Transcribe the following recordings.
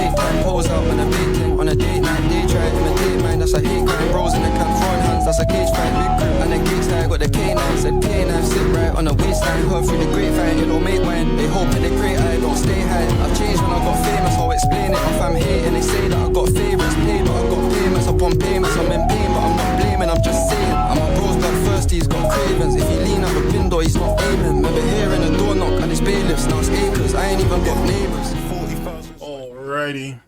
FaceTime, pose out on a baiting. On a date night, they try to imitate mine. That's a hate crime. Bros in the camp, throwing hands, that's a cage fight. Big crew and the gates high, got the K9. Said K9, sit right on the waistline. Heard through the grapevine, it don't make wine. They hoping they pray I don't stay high. I've changed when I got famous, I'll explain it. If I'm hating, they say that I got favourites. Pay, but I got payments upon payments. I'm in pain, but I'm not blaming, I'm just saying. I'm a bro's bloodthirsty, he's got cravings. If he lean out the window, he's not aiming. Remember hearing a door knock and it's bailiffs. Now it's acres, I ain't even got neighbours. 40,000. Alrighty.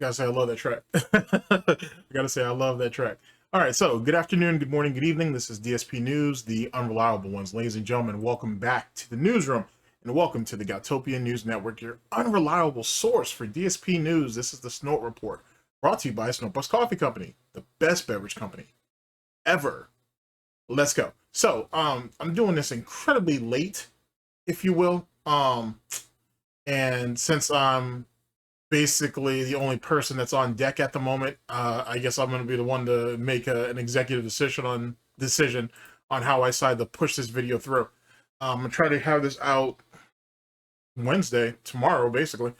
Gotta say I love that track. I gotta say I love that track. Alright, so good afternoon, good morning, good evening. This is DSP News, the unreliable ones. Ladies and gentlemen, welcome back to the newsroom and welcome to the Goutopia News Network, your unreliable source for DSP News. This is the Snort Report, brought to you by SnortBucks Coffee Company, the best beverage company ever. Let's go. So, I'm doing this incredibly late, if you will. And since I'm basically the only person that's on deck at the moment, I guess I'm going to be the one to make an executive decision on how I decide to push this video through. I'm going to try to have this out Wednesday, tomorrow, basically.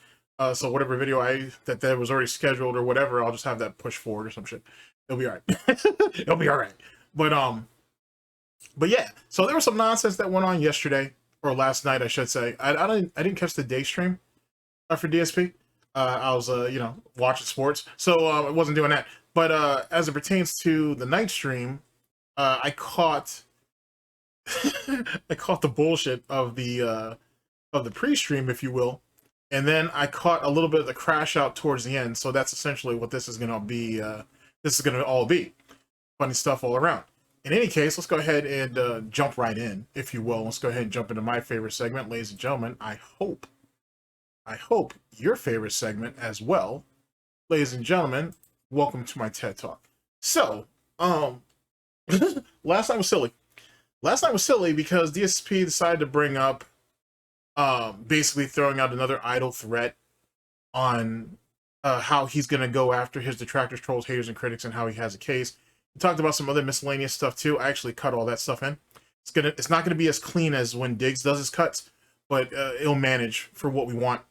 So whatever video that was already scheduled or whatever, I'll just have that pushed forward or some shit. It'll be all right. It'll be all right. But yeah, so there was some nonsense that went on yesterday, or last night, I should say. I didn't catch the day stream for DSP. I was, watching sports, so I wasn't doing that. But as it pertains to the night stream, I caught the bullshit of the pre-stream, if you will, and then I caught a little bit of the crash out towards the end. So that's essentially what this is going to be. This is going to all be funny stuff all around. In any case, let's go ahead and jump right in, if you will. Let's go ahead and jump into my favorite segment, ladies and gentlemen. I hope your favorite segment as well. Ladies and gentlemen, welcome to my TED Talk. So, last night was silly. Last night was silly because DSP decided to bring up basically throwing out another idle threat on how he's going to go after his detractors, trolls, haters, and critics, and how he has a case. We talked about some other miscellaneous stuff too. I actually cut all that stuff in. It's not gonna be as clean as when Diggs does his cuts, but it'll manage for what we want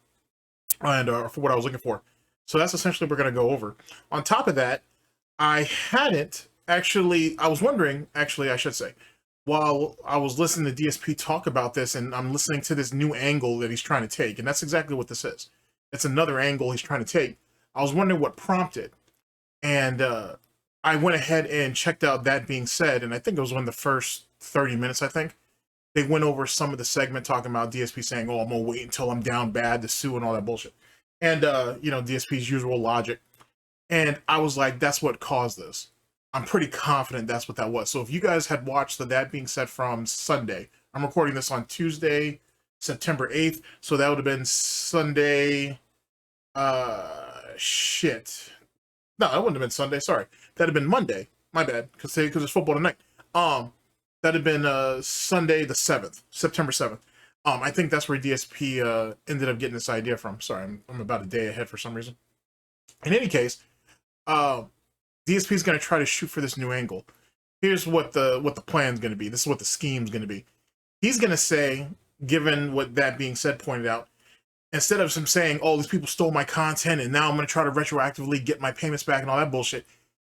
and for what I was looking for. So that's essentially what we're gonna go over. On top of that, I was wondering, actually, I should say, while I was listening to DSP talk about this, and I'm listening to this new angle that he's trying to take, and that's exactly what this is. It's another angle he's trying to take. I was wondering what prompted, and I went ahead and checked out That Being Said, and I think it was in the first 30 minutes, I think. They went over some of the segment talking about DSP saying, oh, I'm going to wait until I'm down bad to sue and all that bullshit. And, DSP's usual logic. And I was like, that's what caused this. I'm pretty confident that's what that was. So if you guys had watched the That Being Said from Sunday, I'm recording this on Tuesday, September 8th. So that would have been Sunday. No, that wouldn't have been Sunday. Sorry. That'd have been Monday. My bad. Because it's football tonight. That'd have been Sunday the 7th. September 7th. I think that's where DSP ended up getting this idea from. Sorry, I'm about a day ahead for some reason. In any case, DSP is going to try to shoot for this new angle. Here's what the plan's going to be. This is what the scheme's going to be. He's going to say, given what That Being Said pointed out, instead of him saying, oh, these people stole my content and now I'm going to try to retroactively get my payments back and all that bullshit,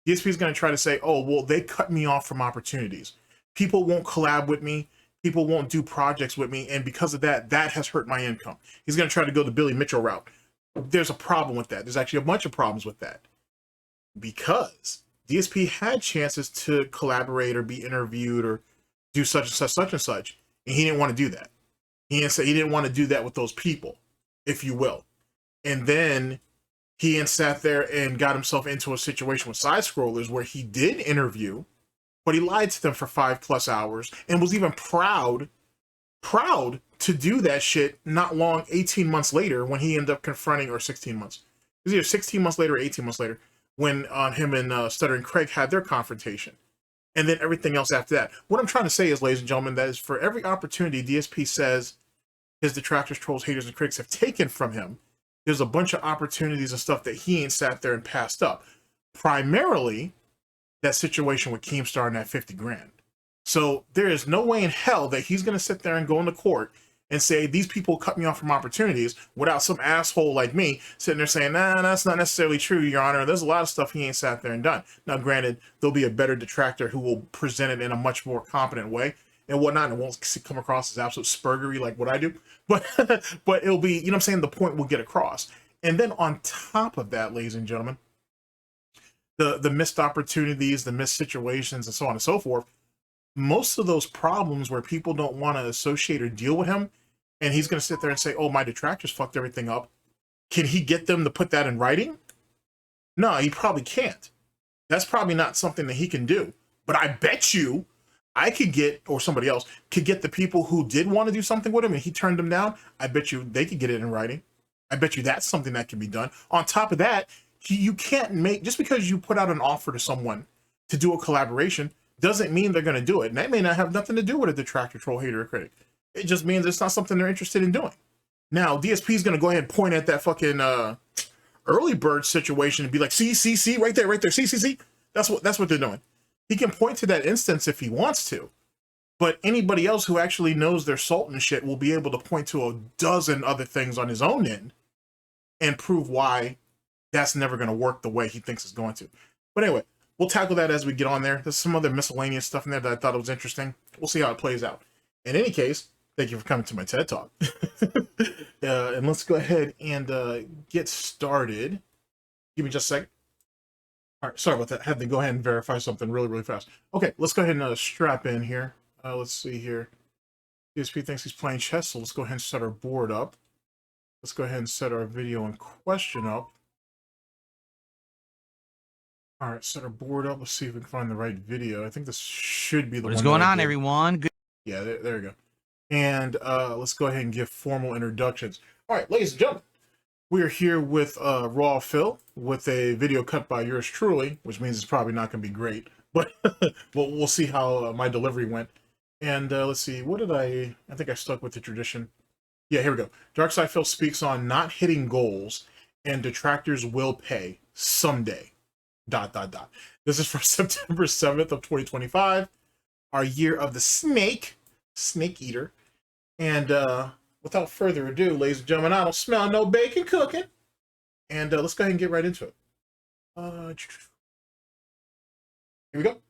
DSP is going to try to say, oh, well, they cut me off from opportunities. People won't collab with me. People won't do projects with me. And because of that, that has hurt my income. He's going to try to go the Billy Mitchell route. There's a problem with that. There's actually a bunch of problems with that. Because DSP had chances to collaborate or be interviewed or do such and such, such and such. And he didn't want to do that. He didn't want to do that with those people, if you will. And then he sat there and got himself into a situation with side scrollers where he did interview, but he lied to them for 5+ hours and was even proud to do that shit not long, 18 months later, when he ended up confronting, or 16 months. It was either 16 months later or 18 months later when him and Stuttering Craig had their confrontation. And then everything else after that. What I'm trying to say is, ladies and gentlemen, that is for every opportunity DSP says his detractors, trolls, haters, and critics have taken from him, there's a bunch of opportunities and stuff that he ain't sat there and passed up. Primarily, that situation with Keemstar and that 50 grand. So there is no way in hell that he's going to sit there and go into court and say, these people cut me off from opportunities, without some asshole like me sitting there saying, nah, that's not necessarily true, Your Honor. There's a lot of stuff he ain't sat there and done. Now, granted, there'll be a better detractor who will present it in a much more competent way and whatnot, and it won't come across as absolute spurgery like what I do, but but it'll be, you know what I'm saying, the point will get across. And then on top of that, ladies and gentlemen, the missed opportunities, the missed situations, and so on and so forth, most of those problems where people don't want to associate or deal with him, and he's going to sit there and say, oh, my detractors fucked everything up. Can he get them to put that in writing? No, he probably can't. That's probably not something that he can do. But I bet you I could get, or somebody else could get, the people who did want to do something with him and he turned them down. I bet you they could get it in writing. I bet you that's something that can be done. On top of that, you can't make, just because you put out an offer to someone to do a collaboration doesn't mean they're going to do it. And that may not have nothing to do with a detractor, troll, hater, or critic. It just means it's not something they're interested in doing. Now, DSP is going to go ahead and point at that fucking early bird situation and be like, see, right there, see. That's what they're doing. He can point to that instance if he wants to, but anybody else who actually knows their salt and shit will be able to point to a dozen other things on his own end and prove why that's never going to work the way he thinks it's going to. But anyway, we'll tackle that as we get on there. There's some other miscellaneous stuff in there that I thought was interesting. We'll see how it plays out. In any case, thank you for coming to my TED Talk. And let's go ahead and get started. Give me just a second. All right, sorry about that. I had to go ahead and verify something really fast. Okay, let's go ahead and strap in here. Let's see here. DSP thinks he's playing chess, so let's go ahead and set our board up. Let's go ahead and set our video in question up. All right, set our board up. Let's see if we can find the right video. I think this should be the one. What's going on, everyone? Good. Yeah, there we go. And let's go ahead and give formal introductions. All right, ladies and gentlemen, we are here with Raw Phil with a video cut by yours truly, which means it's probably not going to be great, but we'll see how my delivery went. And let's see, what did I think I stuck with the tradition. Yeah, here we go. Darkside Phil speaks on not hitting goals and detractors will pay someday. ... This is from September 7th of 2025, our year of the snake eater. And without further ado, ladies and gentlemen, I don't smell no bacon cooking. And let's go ahead and get right into it. Here we go.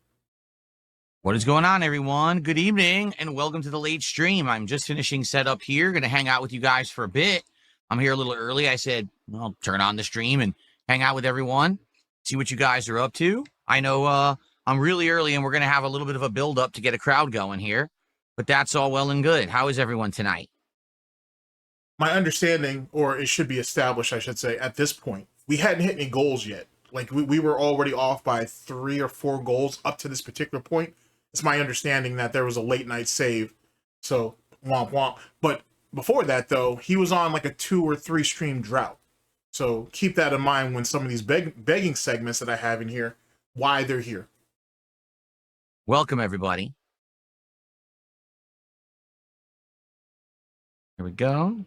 What is going on, everyone? Good evening, and welcome to the late stream. I'm just finishing setup here. Going to hang out with you guys for a bit. I'm here a little early. I said, well, turn on the stream and hang out with everyone, see what you guys are up to. I know I'm really early, and we're going to have a little bit of a build-up to get a crowd going here. But that's all well and good. How is everyone tonight? My understanding, or it should be established, I should say, at this point, we hadn't hit any goals yet. Like, we were already off by 3 or 4 goals up to this particular point. It's my understanding that there was a late night save. So, womp womp. But before that, though, he was on like a 2 or 3 stream drought. So keep that in mind when some of these begging segments that I have in here, why they're here. Welcome, everybody. Here we go.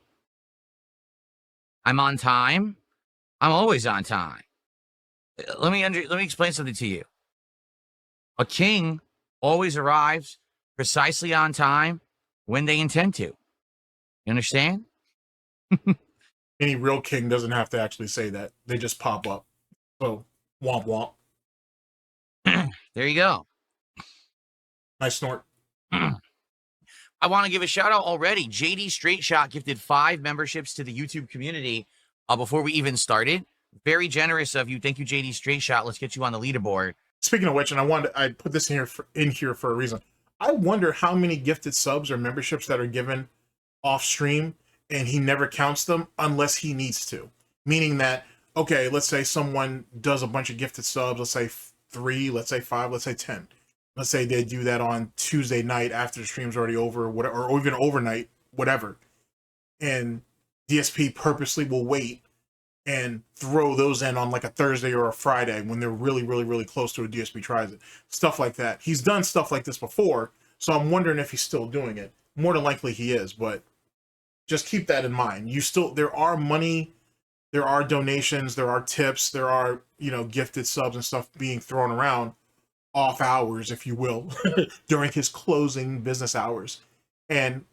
I'm on time. I'm always on time. Let me explain something to you. A king always arrives precisely on time when they intend to. You understand? Any real king doesn't have to actually say that. They just pop up. So, womp womp. There you go. Nice snort. I want to give a shout out already. JD Straight Shot gifted 5 memberships to the YouTube community before we even started. Very generous of you. Thank you, JD Straight Shot. Let's get you on the leaderboard. Speaking of which, and I put this in here for a reason. I wonder how many gifted subs or memberships that are given off stream and he never counts them unless he needs to. Meaning that, okay, let's say someone does a bunch of gifted subs, let's say 3, let's say 5, let's say 10. Let's say they do that on Tuesday night after the stream's already over, whatever, or even overnight, whatever. And DSP purposely will wait and throw those in on like a Thursday or a Friday when they're really close to a DSP tries it. Stuff like that. He's done stuff like this before, so I'm wondering if he's still doing it. More than likely he is, but just keep that in mind. There are money, there are donations, there are tips, there are, gifted subs and stuff being thrown around off hours, if you will, during his closing business hours. And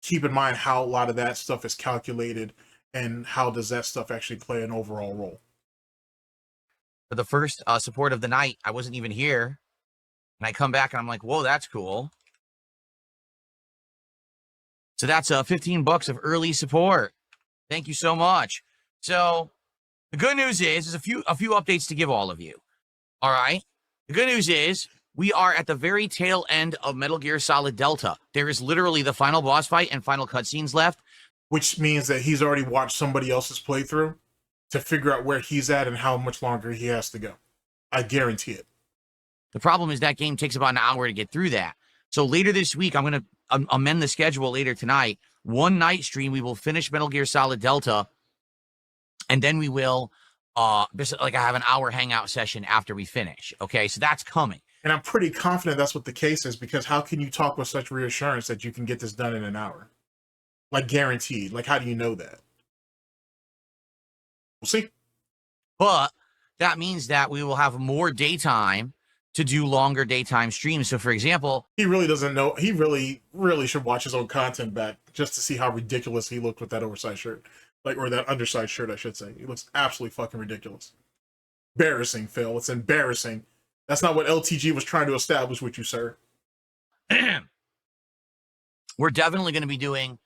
keep in mind how a lot of that stuff is calculated and how does that stuff actually play an overall role. For the first support of the night, I wasn't even here. And I come back and I'm like, whoa, that's cool. So that's $15 of early support. Thank you so much. So the good news is there's a few updates to give all of you. All right. The good news is we are at the very tail end of Metal Gear Solid Delta. There is literally the final boss fight and final cutscenes left. Which means that he's already watched somebody else's playthrough to figure out where he's at and how much longer he has to go. I guarantee it. The problem is that game takes about an hour to get through that. So later this week, I'm going to amend the schedule later tonight. One night stream, we will finish Metal Gear Solid Delta. And then we will, just like I have an hour hangout session after we finish. Okay, so that's coming. And I'm pretty confident that's what the case is, because how can you talk with such reassurance that you can get this done in an hour? Like guaranteed. Like, how do you know that? We'll see. But that means that we will have more daytime to do longer daytime streams. So for example, he really doesn't know. He really should watch his own content back just to see how ridiculous he looked with that oversized shirt. Like, or that undersized shirt, I should say. He looks absolutely fucking ridiculous. Embarrassing, Phil. It's embarrassing. That's not what LTG was trying to establish with you, sir. We're definitely going to be doing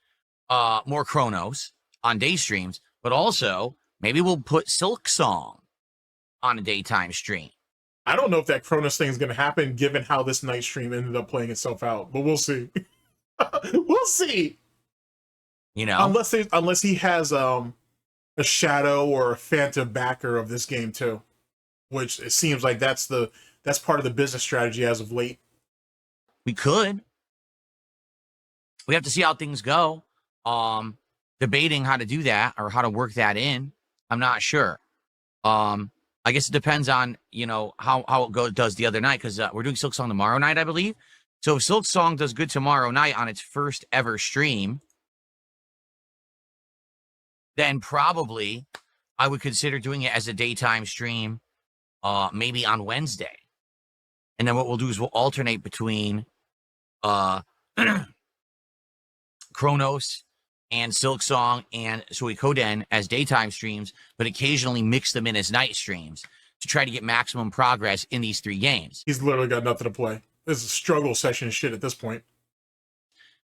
more Chronos on day streams, but also maybe we'll put Silk Song on a daytime stream. I don't know if that Cronus thing is going to happen given how this night stream ended up playing itself out, but we'll see. We'll see. You know, unless he has a shadow or a phantom backer of this game too, which it seems like that's part of the business strategy as of late. We could. We have to see how things go. Debating how to do that or how to work that in. I'm not sure. I guess it depends on, you know, how it does the other night, because we're doing Silk Song tomorrow night, I believe. So if Silk Song does good tomorrow night on its first ever stream, then probably I would consider doing it as a daytime stream, maybe on Wednesday. And then what we'll do is we'll alternate between Chronos and Silk Song and Suikoden as daytime streams, but occasionally mix them in as night streams to try to get maximum progress in these 3 games. He's literally got nothing to play. This is a struggle session shit at this point.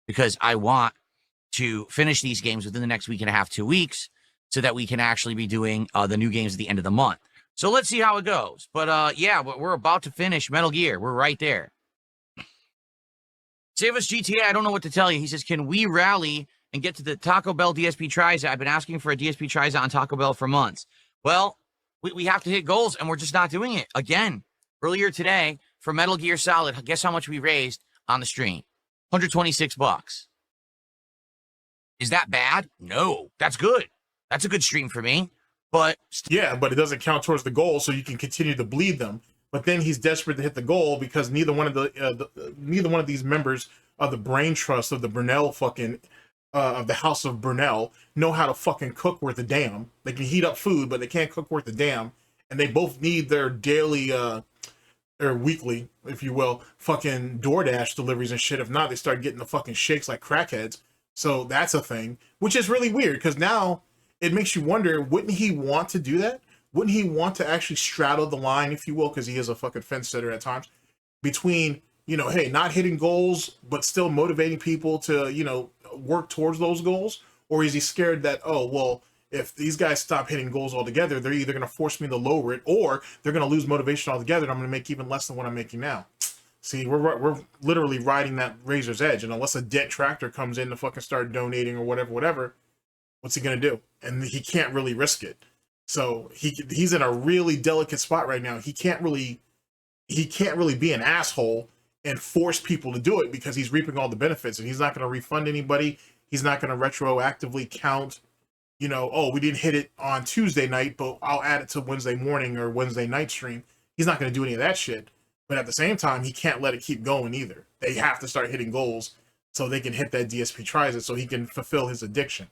Because I want to finish these games within the next week and a half, 2 weeks, so that we can actually be doing the new games at the end of the month. So let's see how it goes. But yeah, we're about to finish Metal Gear. We're right there. Save us GTA, I don't know what to tell you. He says, can we rally and get to the Taco Bell DSP Triza? I've been asking for a DSP Triza on Taco Bell for months. Well, we have to hit goals, and we're just not doing it. Again, earlier today, for Metal Gear Solid, guess how much we raised on the stream? $126. Is that bad? No, that's good. That's a good stream for me. But yeah, but it doesn't count towards the goal, so you can continue to bleed them. But then he's desperate to hit the goal because neither one of these members of the brain trust of the Brunel fucking of the House of Brunel know how to fucking cook worth a damn. They can heat up food, but they can't cook worth a damn. And they both need their daily or weekly, if you will, fucking DoorDash deliveries and shit. If not, they start getting the fucking shakes like crackheads. So that's a thing, which is really weird because now it makes you wonder, wouldn't he want to do that? Wouldn't he want to actually straddle the line, if you will, because he is a fucking fence sitter at times, between, you know, hey, not hitting goals, but still motivating people to, you know, work towards those goals? Or is he scared that, oh, well, if these guys stop hitting goals altogether, they're either going to force me to lower it or they're going to lose motivation altogether and I'm going to make even less than what I'm making now. See, we're literally riding that razor's edge. And unless a Detractor comes in to fucking start donating or whatever, what's he going to do? And he can't really risk it. So he's in a really delicate spot right now. He can't really be an asshole and force people to do it because he's reaping all the benefits and he's not going to refund anybody. He's not going to retroactively count, you know, oh, we didn't hit it on Tuesday night, but I'll add it to Wednesday morning or Wednesday night stream. He's not going to do any of that shit. But at the same time, he can't let it keep going either. They have to start hitting goals so they can hit that DSP Triza so he can fulfill his addiction.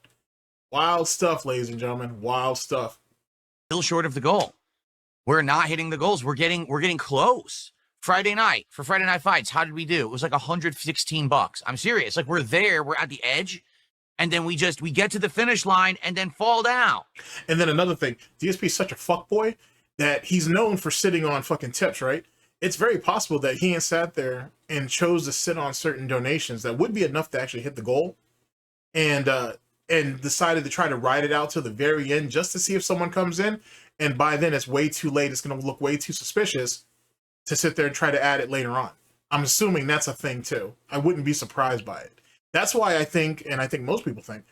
Wild stuff, ladies and gentlemen. Wild stuff. Still short of the goal. We're not hitting the goals. We're getting close. Friday night for Friday Night Fights. How did we do? It was like $116. I'm serious. Like we're there. We're at the edge. and then we get to the finish line and then fall down. And then another thing, DSP is such a fuckboy that he's known for sitting on fucking tips, right? It's very possible that he ain't sat there and chose to sit on certain donations that would be enough to actually hit the goal, and decided to try to ride it out to the very end just to see if someone comes in, and by then it's way too late. It's going to look way too suspicious to sit there and try to add it later on. I'm assuming that's a thing too. I wouldn't be surprised by it. That's why I think, and I think most people think,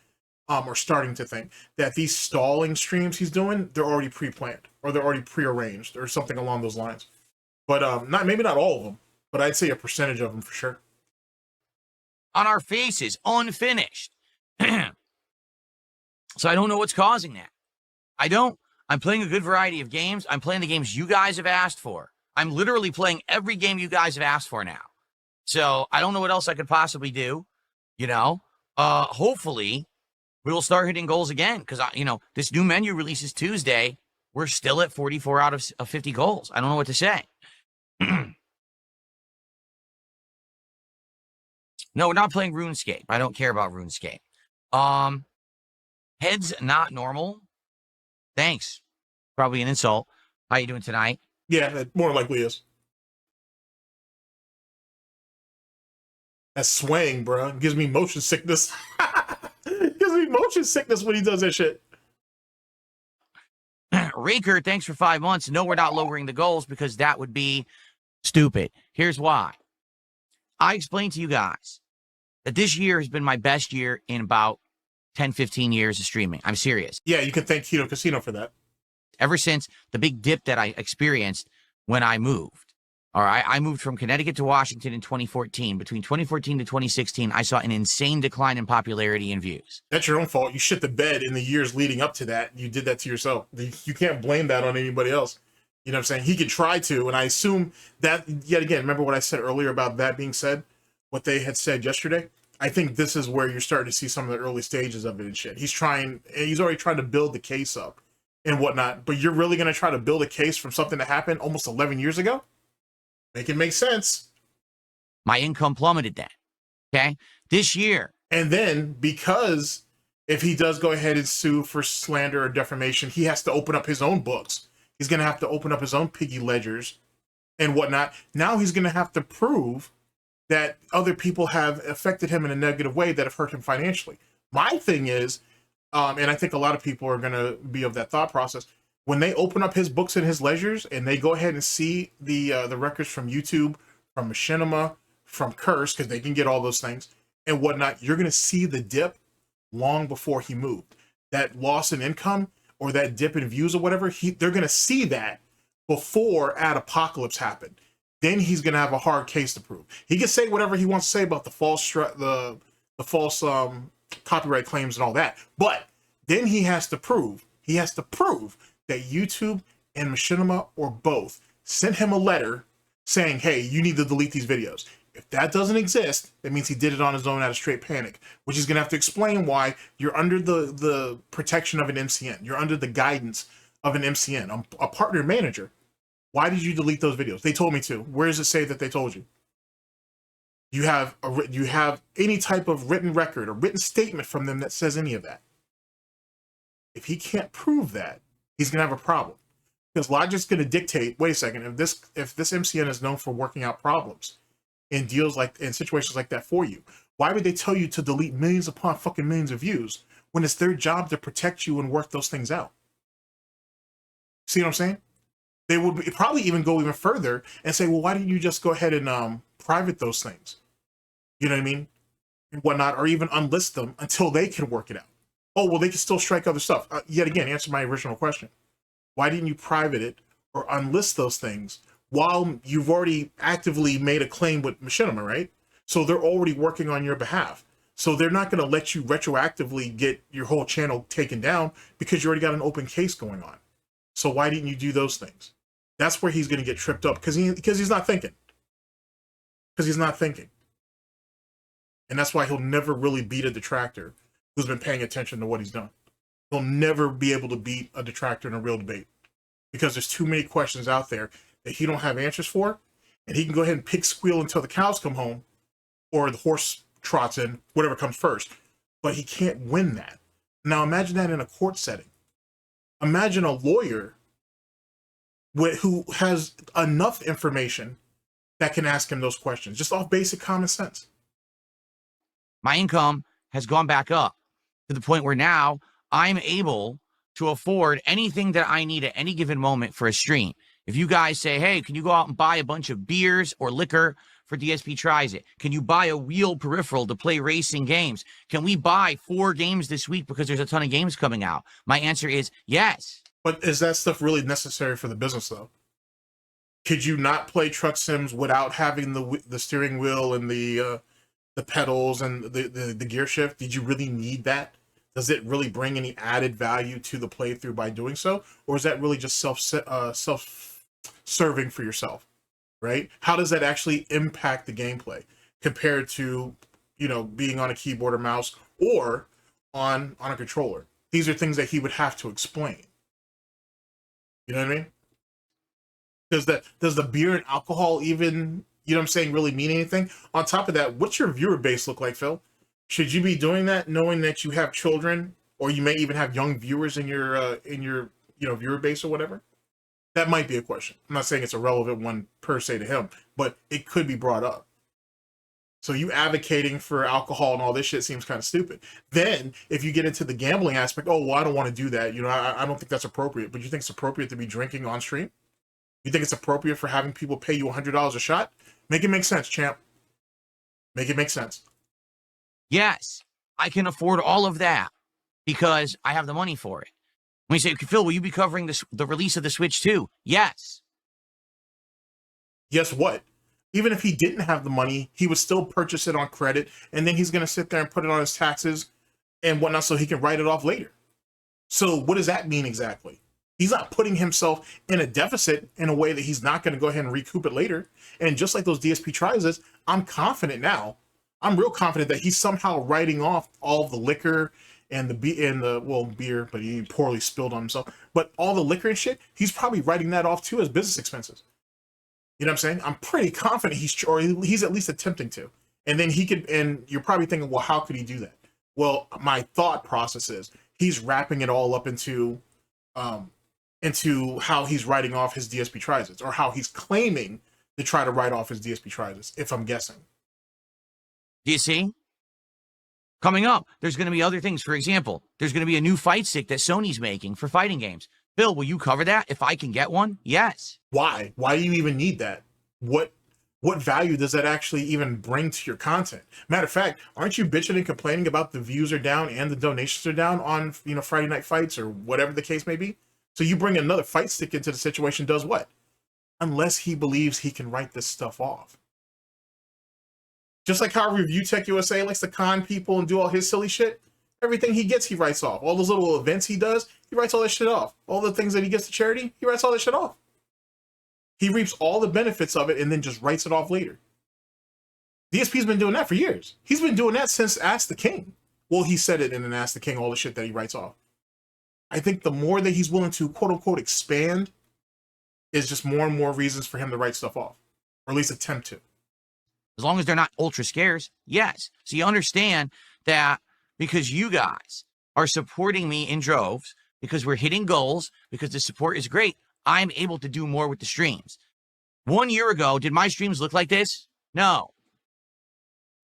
or starting to think, that these stalling streams he's doing, they're already pre-planned, or they're already pre-arranged, or something along those lines. But maybe not all of them, but I'd say a percentage of them for sure. On our faces, unfinished. So I don't know what's causing that. I'm playing a good variety of games. I'm playing the games you guys have asked for. I'm literally playing every game you guys have asked for now. So I don't know what else I could possibly do. Hopefully we'll start hitting goals again, because this new menu releases Tuesday. We're still at 44 out of 50 goals. I don't know what to say. No, we're not playing RuneScape. I don't care about RuneScape. Head's not normal. Thanks. Probably an insult. How you doing tonight? Yeah, it more likely is. That swaying, bro. It gives me motion sickness. It gives me motion sickness when he does that shit. Raker, thanks for 5 months. No, we're not lowering the goals because that would be stupid. Here's why. I explained to you guys that this year has been my best year in about 10, 15 years of streaming. I'm serious. Yeah, you can thank Keto Casino for that. Ever since the big dip that I experienced when I moved. All right, I moved from Connecticut to Washington in 2014. Between 2014 to 2016, I saw an insane decline in popularity and views. That's your own fault. You shit the bed in the years leading up to that. You did that to yourself. You can't blame that on anybody else. You know what I'm saying? He could try to, and I assume that, yet again, remember what I said earlier about that being said? What they had said yesterday? I think this is where you're starting to see some of the early stages of it and shit. He's already trying to build the case up and whatnot, but you're really going to try to build a case from something that happened almost 11 years ago? Make it make sense. My income plummeted then. Okay? This year. And then, because if he does go ahead and sue for slander or defamation, he has to open up his own books. He's going to have to open up his own piggy ledgers and whatnot. Now he's going to have to prove that other people have affected him in a negative way that have hurt him financially. My thing is, and I think a lot of people are going to be of that thought process, when they open up his books and his ledgers and they go ahead and see the records from YouTube, from Machinima, from Curse, because they can get all those things and whatnot, you're going to see the dip long before he moved. That loss in income or that dip in views or whatever, they're going to see that before Ad Apocalypse happened. Then he's going to have a hard case to prove. He can say whatever he wants to say about the false copyright claims and all that, but then he has to prove that YouTube and Machinima or both sent him a letter saying, hey, you need to delete these videos. If that doesn't exist, that means he did it on his own out of straight panic, which is going to have to explain why you're under the protection of an MCN. You're under the guidance of an MCN, a partner manager. Why did you delete those videos? They told me to. Where does it say that they told you? You have any type of written record, a written statement from them that says any of that. If he can't prove that, he's going to have a problem. Because Logic's going to dictate, wait a second, if this MCN is known for working out problems in situations like that for you, why would they tell you to delete millions upon fucking millions of views when it's their job to protect you and work those things out? See what I'm saying? They would probably even go even further and say, well, why didn't you just go ahead and private those things? You know what I mean? And whatnot, or even unlist them until they can work it out. Oh, well, they can still strike other stuff. Yet again, answer my original question. Why didn't you private it or unlist those things while you've already actively made a claim with Machinima, right? So they're already working on your behalf. So they're not going to let you retroactively get your whole channel taken down because you already got an open case going on. So why didn't you do those things? That's where he's going to get tripped up because he's not thinking. Because he's not thinking. And that's why he'll never really beat a detractor who's been paying attention to what he's done. He'll never be able to beat a detractor in a real debate because there's too many questions out there that he don't have answers for, and he can go ahead and pig squeal until the cows come home or the horse trots in, whatever comes first. but he can't win that. Now imagine that in a court setting. Imagine a lawyer who has enough information that can ask him those questions, just off basic common sense. My income has gone back up to the point where now I'm able to afford anything that I need at any given moment for a stream. If you guys say, hey, can you go out and buy a bunch of beers or liquor for DSP Tries It? Can you buy a wheel peripheral to play racing games? Can we buy 4 games this week because there's a ton of games coming out? My answer is yes. But is that stuff really necessary for the business, though? Could you not play truck sims without having the steering wheel and the pedals and the gear shift? Did you really need that? Does it really bring any added value to the playthrough by doing so? Or is that really just self-serving for yourself, right? How does that actually impact the gameplay compared to, you know, being on a keyboard or mouse or on a controller? These are things that he would have to explain. You know what I mean? Does the beer and alcohol even, you know what I'm saying, really mean anything? On top of that, what's your viewer base look like, Phil? Should you be doing that knowing that you have children, or you may even have young viewers in your you know, viewer base or whatever? That might be a question. I'm not saying it's a relevant one per se to him, but it could be brought up. So you advocating for alcohol and all this shit seems kind of stupid. Then if you get into the gambling aspect, oh, well, I don't want to do that. You know, I don't think that's appropriate. But you think it's appropriate to be drinking on stream? You think it's appropriate for having people pay you $100 a shot? Make it make sense, champ. Make it make sense. Yes, I can afford all of that because I have the money for it. When you say, Phil, will you be covering the release of the Switch too? Yes. Guess what? Even if he didn't have the money, he would still purchase it on credit, and then he's going to sit there and put it on his taxes and whatnot so he can write it off later. So what does that mean exactly? He's not putting himself in a deficit in a way that he's not going to go ahead and recoup it later. And just like those DSP Tries It, I'm confident now. I'm real confident that he's somehow writing off all the liquor and the beer, but he poorly spilled on himself. But all the liquor and shit, he's probably writing that off too as business expenses. You know what I'm saying? I'm pretty confident he's at least attempting to. And then he could, and you're probably thinking, well, how could he do that? Well, my thought process is he's wrapping it all up into how he's writing off his DSP Tries It, or how he's claiming to try to write off his DSP Tries It, if I'm guessing. Do you see? Coming up, there's going to be other things. For example, there's going to be a new fight stick that Sony's making for fighting games. Bill, will you cover that if I can get one? Yes. Why? Why do you even need that? What value does that actually even bring to your content? Matter of fact, aren't you bitching and complaining about the views are down and the donations are down on, you know, Friday Night Fights or whatever the case may be? So you bring another fight stick into the situation, does what? Unless he believes he can write this stuff off. Just like how Review Tech USA likes to con people and do all his silly shit, everything he gets, he writes off. All those little events he does, he writes all that shit off. All the things that he gets to charity, he writes all that shit off. He reaps all the benefits of it and then just writes it off later. DSP's been doing that for years. He's been doing that since Ask the King. Well, he said it in an Ask the King, all the shit that he writes off. I think the more that he's willing to quote unquote expand is just more and more reasons for him to write stuff off, or at least attempt to. As long as they're not ultra scarce, yes. So you understand that because you guys are supporting me in droves, because we're hitting goals, because the support is great, I'm able to do more with the streams. 1 year ago, did my streams look like this? No.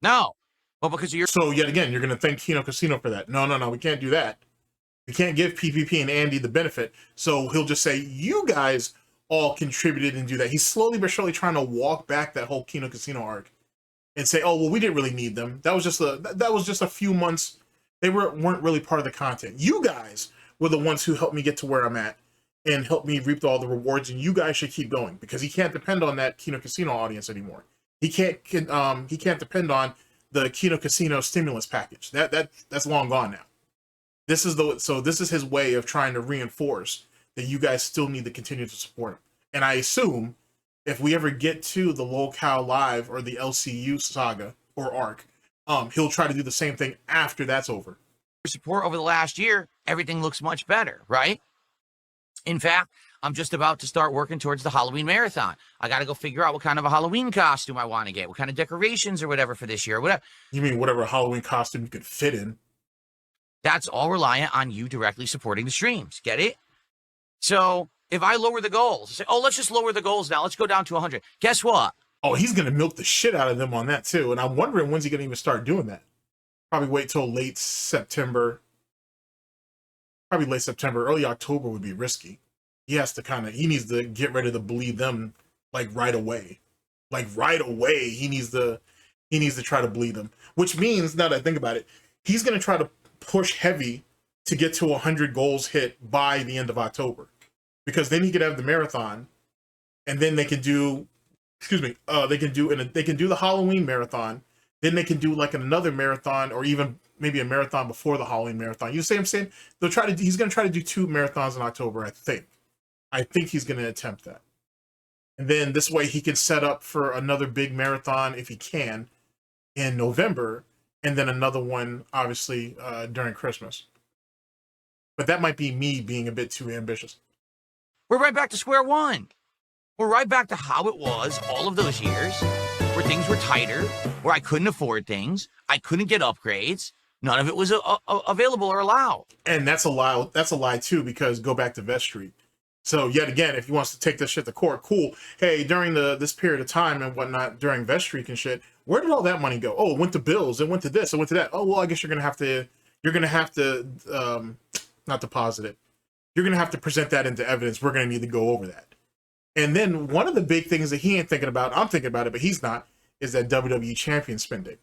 No. Well, because of your... So yet again, you're going to thank Kino Casino for that. No, we can't do that. We can't give PPP and Andy the benefit. So he'll just say, you guys all contributed and do that. He's slowly but surely trying to walk back that whole Kino Casino arc and say, oh, well, we didn't really need them. That was just a few months. They weren't really part of the content. You guys were the ones who helped me get to where I'm at and helped me reap all the rewards, and you guys should keep going, because he can't depend on that Kino Casino audience anymore. He can't depend on the Kino Casino stimulus package. That's long gone now. This is his way of trying to reinforce that you guys still need to continue to support him. And I assume if we ever get to the Locale Live or the LCU saga or arc, he'll try to do the same thing after that's over. Support over the last year, everything looks much better, right? In fact, I'm just about to start working towards the Halloween marathon. I got to go figure out what kind of a Halloween costume I want to get, what kind of decorations or whatever for this year, whatever. You mean whatever Halloween costume you could fit in? That's all reliant on you directly supporting the streams. Get it? So if I lower the goals, say, oh, let's just lower the goals now. Let's go down to 100. Guess what? Oh, he's going to milk the shit out of them on that too. And I'm wondering when's he going to even start doing that. Probably wait till late September. Probably late September, early October would be risky. He has to he needs to get ready to bleed them like right away. Like right away, he needs to try to bleed them. Which means, now that I think about it, he's going to try to push heavy to get to 100 goals hit by the end of October. Because then he could have the marathon, and then they can do, they can do the Halloween marathon. Then they can do like another marathon, or even maybe a marathon before the Halloween marathon. You see what I'm saying? He's going to try to do 2 marathons in October, I think. I think he's going to attempt that. And then this way he can set up for another big marathon, if he can, in November, and then another one, obviously, during Christmas. But that might be me being a bit too ambitious. We're right back to square one. We're right back to how it was all of those years, where things were tighter, where I couldn't afford things, I couldn't get upgrades, none of it was available or allowed. And that's a lie too, because go back to Vestry. So yet again, if he wants to take this shit to court, cool. Hey, during this period of time and whatnot, during Vestry and shit, where did all that money go? Oh, it went to bills, it went to this, it went to that. Oh, well, I guess you're gonna have to not deposit it. You're gonna have to present that into evidence. We're gonna need to go over that. And then one of the big things that he ain't thinking about, I'm thinking about it, but he's not, is that WWE champion spending.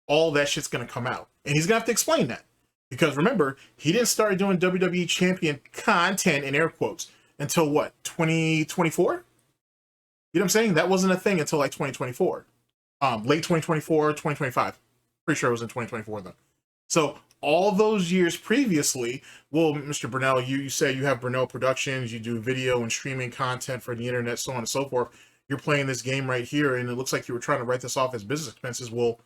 All that shit's gonna come out. And he's gonna have to explain that. Because remember, he didn't start doing WWE champion content in air quotes until what, 2024? You know what I'm saying? That wasn't a thing until like 2024. Late 2024, 2025. Pretty sure it was in 2024 though. So all those years previously, well, Mr. Brunel, you say you have Brunel Productions, you do video and streaming content for the internet, so on and so forth. You're playing this game right here, and it looks like you were trying to write this off as business expenses. Well,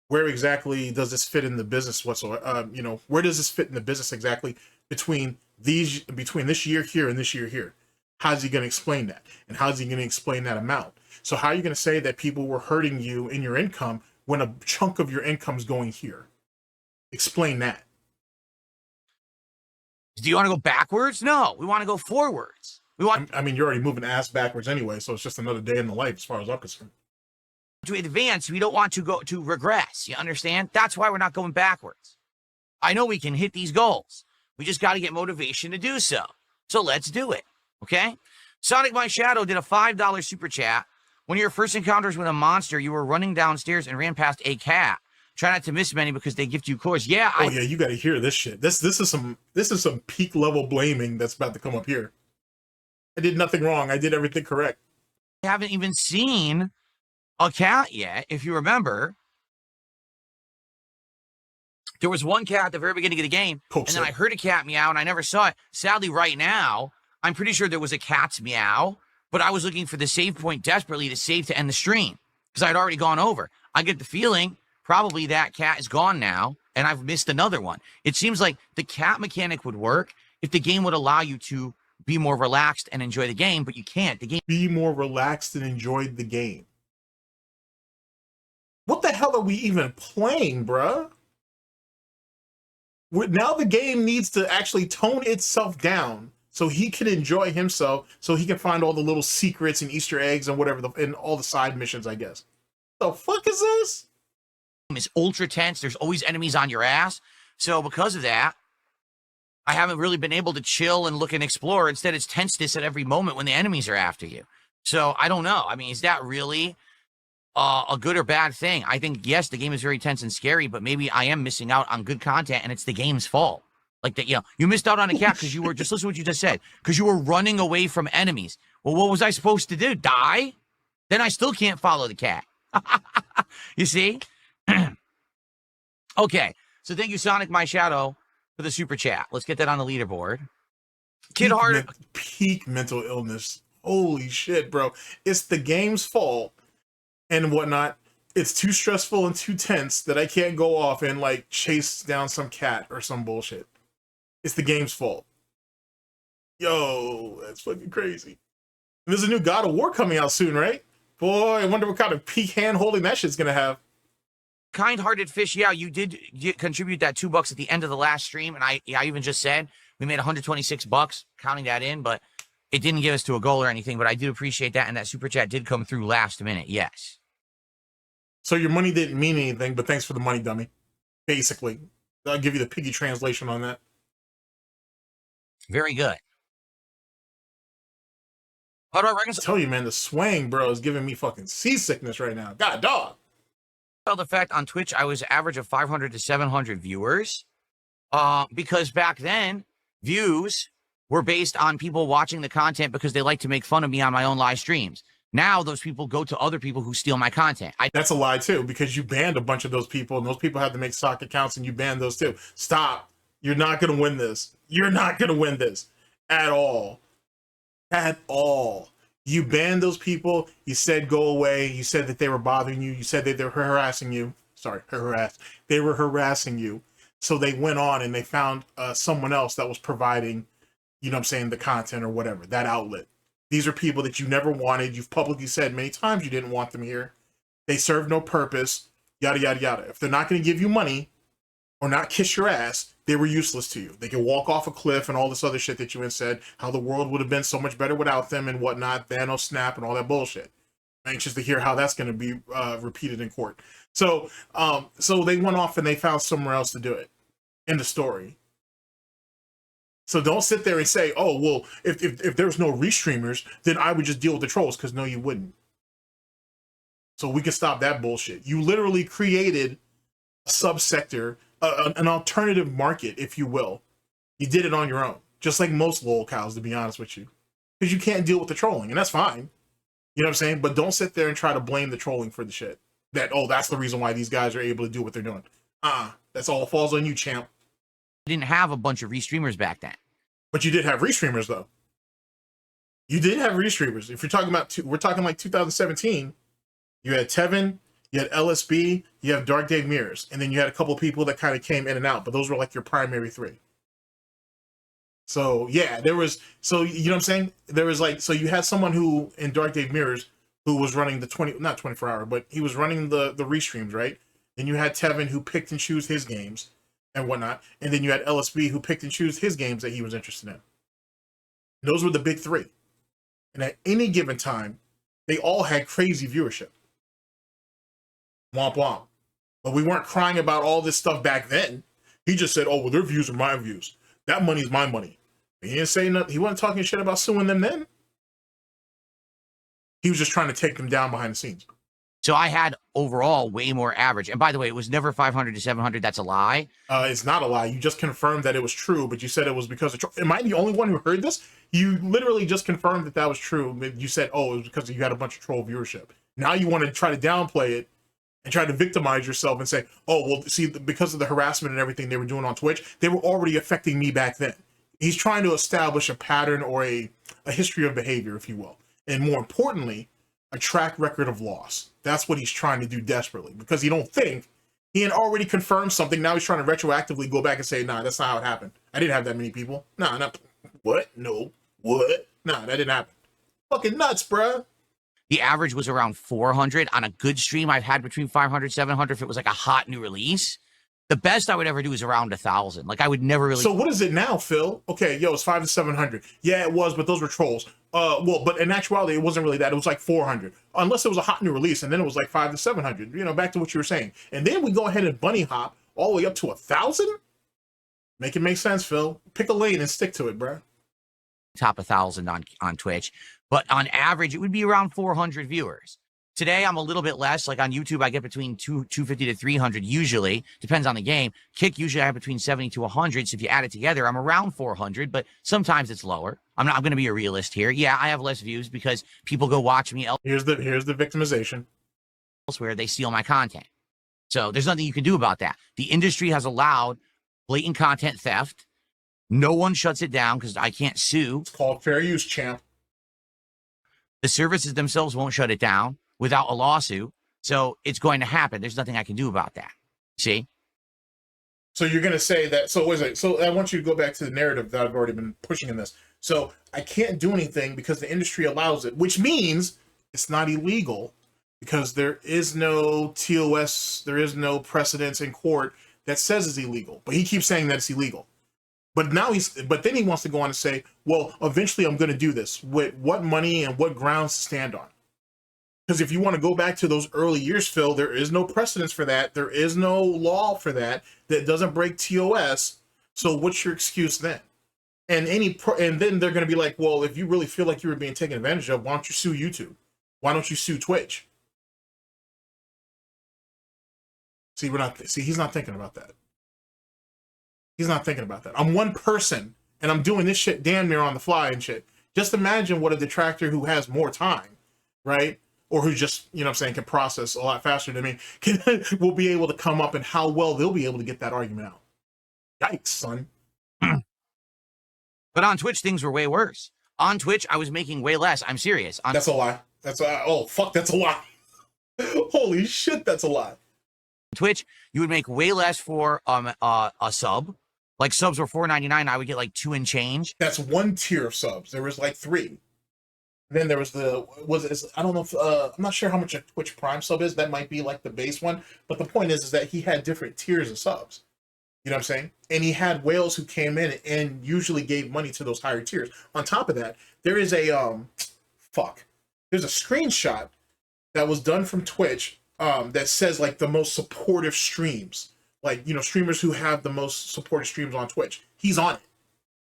where exactly does this fit in the business whatsoever? Where does this fit in the business exactly between this year here and this year here? How's he going to explain that? And how's he going to explain that amount? So how are you going to say that people were hurting you in your income when a chunk of your income is going here? Explain that. Do you want to go backwards? No, we want to go forwards. I mean, you're already moving ass backwards anyway, so it's just another day in the life as far as I'm concerned. To advance, we don't want to go to regress. You understand? That's why we're not going backwards. I know we can hit these goals. We just got to get motivation to do so. So let's do it. Okay? Sonic My Shadow did a $5 super chat. One of your first encounters with a monster, you were running downstairs and ran past a cat. Try not to miss many because they gift you cores. Yeah. Oh yeah, you got to hear this shit. This is some peak level blaming that's about to come up here. I did nothing wrong. I did everything correct. I haven't even seen a cat yet. If you remember, there was one cat at the very beginning of the game, and then I heard a cat meow, and I never saw it. Sadly, right now, I'm pretty sure there was a cat's meow, but I was looking for the save point desperately to save to end the stream because I'd already gone over. I get the feeling probably that cat is gone now, and I've missed another one. It seems like the cat mechanic would work if the game would allow you to be more relaxed and enjoy the game, but you can't. The game. Be more relaxed and enjoy the game. What the hell are we even playing, bruh? Now the game needs to actually tone itself down so he can enjoy himself, so he can find all the little secrets and Easter eggs and whatever, and all the side missions, I guess. The fuck is this? Is ultra tense. There's always enemies on your ass. So because of that, I haven't really been able to chill and look and explore. Instead, it's tenseness at every moment when the enemies are after you. So I don't know. I mean, is that really a good or bad thing? I think, yes, the game is very tense and scary, but maybe I am missing out on good content and it's the game's fault. Like that, you missed out on a cat because you were, just listen to what you just said, because you were running away from enemies. Well, what was I supposed to do? Die? Then I still can't follow the cat. You see? Okay, so thank you, Sonic My Shadow, for the super chat. Let's get that on the leaderboard. Kid Heart. Peak mental illness. Holy shit, bro. It's the game's fault and whatnot. It's too stressful and too tense that I can't go off and like chase down some cat or some bullshit. It's the game's fault. Yo, that's fucking crazy. And there's a new God of War coming out soon, right? Boy, I wonder what kind of peak hand holding that shit's gonna have. Kind-hearted fish, yeah, you did contribute that $2 at the end of the last stream, and I even just said we made $126, counting that in, but it didn't give us to a goal or anything. But I do appreciate that, and that super chat did come through last minute. Yes. So your money didn't mean anything, but thanks for the money, dummy. Basically, I'll give you the piggy translation on that. Very good. How do I reconcile? I tell you, man, the swang, bro, is giving me fucking seasickness right now. God, dog. The fact on Twitch I was average of 500 to 700 viewers, because back then views were based on people watching the content because they like to make fun of me on my own live streams. Now those people go to other people who steal my content. That's a lie too, because you banned a bunch of those people, and those people had to make stock accounts, and you banned those too. Stop. You're not going to win this. You're not going to win this at all. At all. You banned those people. You said go away. You said that they were bothering you. You said that they were harassing you. Sorry, they were harassing you. So they went on and they found someone else that was providing, you know what I'm saying, the content or whatever, that outlet. These are people that you never wanted. You've publicly said many times you didn't want them here. They serve no purpose, yada, yada, yada. If they're not going to give you money or not kiss your ass, they were useless to you. They can walk off a cliff and all this other shit that you had said, how the world would have been so much better without them and whatnot, Thanos snap and all that bullshit. I'm anxious to hear how that's going to be repeated in court. So they went off and they found somewhere else to do it. End of story. So don't sit there and say, oh, well, if there's no restreamers, then I would just deal with the trolls, because no, you wouldn't. So we can stop that bullshit. You literally created a subsector, an alternative market, if you will. You did it on your own, just like most lol cows, to be honest with you, because you can't deal with the trolling, and that's fine. You know what I'm saying? But don't sit there and try to blame the trolling for the shit. That, oh, that's the reason why these guys are able to do what they're doing. That's all falls on you, champ. Didn't have a bunch of restreamers back then. But you did have restreamers, though. You did have restreamers. If you're talking about, we're talking like 2017, you had Tevin, you had LSB, you have Dark Dave Mirrors, and then you had a couple of people that kind of came in and out, but those were like your primary three. So yeah, there was, so you know what I'm saying? There was like, so you had someone who, in Dark Dave Mirrors, who was running the not 24 hour, but he was running the restreams, right? Then you had Tevin, who picked and chose his games and whatnot. And then you had LSB, who picked and chose his games that he was interested in. Those were the big three. And at any given time, they all had crazy viewership. Womp womp. But we weren't crying about all this stuff back then. He just said, oh, well, their views are my views. That money is my money. He didn't say nothing. He wasn't talking shit about suing them then. He was just trying to take them down behind the scenes. So I had overall way more average. And by the way, it was never 500 to 700. That's a lie. It's not a lie. You just confirmed that it was true, but you said it was because of... Am I the only one who heard this? You literally just confirmed that that was true. You said, oh, it was because you had a bunch of troll viewership. Now you want to try to downplay it and try to victimize yourself and say, oh, well, see, because of the harassment and everything they were doing on Twitch, they were already affecting me back then. He's trying to establish a pattern or a history of behavior, if you will. And more importantly, a track record of loss. That's what he's trying to do desperately, because he don't think he had already confirmed something. Now he's trying to retroactively go back and say, nah, that's not how it happened. I didn't have that many people. Nah, not what? No. What? Nah, that didn't happen. Fucking nuts, bruh. The average was around 400. On a good stream, I've had between 500, 700 if it was like a hot new release. The best I would ever do is around 1,000. Like, I would never really... So what is it now, Phil? Okay, yo, it's 500 to 700. Yeah, it was, but those were trolls. Well, but in actuality, it wasn't really that. It was like 400. Unless it was a hot new release, and then it was like 500 to 700. You know, back to what you were saying. And then we go ahead and bunny hop all the way up to 1,000? Make it make sense, Phil. Pick a lane and stick to it, bro. Top 1,000 on Twitch. But on average, it would be around 400 viewers. Today, I'm a little bit less. Like on YouTube, I get between 250 to 300 usually. Depends on the game. Kick, usually I have between 70 to 100. So if you add it together, I'm around 400, but sometimes it's lower. I'm going to be a realist here. Yeah, I have less views because people go watch me Here's the victimization. elsewhere. They steal my content. So there's nothing you can do about that. The industry has allowed blatant content theft. No one shuts it down because I can't sue. It's called fair use, champ. The services themselves won't shut it down without a lawsuit. So it's going to happen. There's nothing I can do about that. See? So you're going to say that, so what is it? So I want you to go back to the narrative that I've already been pushing in this. So I can't do anything because the industry allows it, which means it's not illegal, because there is no TOS, there is no precedence in court that says it's illegal. But he keeps saying that it's illegal. But now but then he wants to go on and say, well, eventually I'm going to do this. With what money and what grounds to stand on? Because if you want to go back to those early years, Phil, there is no precedence for that. There is no law for that doesn't break TOS. So what's your excuse then? And then they're going to be like, well, if you really feel like you were being taken advantage of, why don't you sue YouTube? Why don't you sue Twitch? See, he's not thinking about that. He's not thinking about that. I'm one person and I'm doing this shit damn near on the fly and shit. Just imagine what a detractor who has more time, right? Or who just, you know what I'm saying, can process a lot faster than me, will be able to come up and how well they'll be able to get that argument out. Yikes, son. But on Twitch, things were way worse. On Twitch, I was making way less. I'm serious. That's a lie. Oh, fuck, that's a lie. Holy shit, that's a lie. Twitch, you would make way less for a sub. Like subs were $4.99. I would get like 2 and change. That's one tier of subs. There was like 3. Then there was I don't know if I'm not sure how much a Twitch Prime sub is. That might be like the base one. But the point is that he had different tiers of subs. You know what I'm saying? And he had whales who came in and usually gave money to those higher tiers. On top of that, there is there's a screenshot that was done from Twitch that says like the most supportive streams. Like, you know, streamers who have the most supported streams on Twitch. He's on it.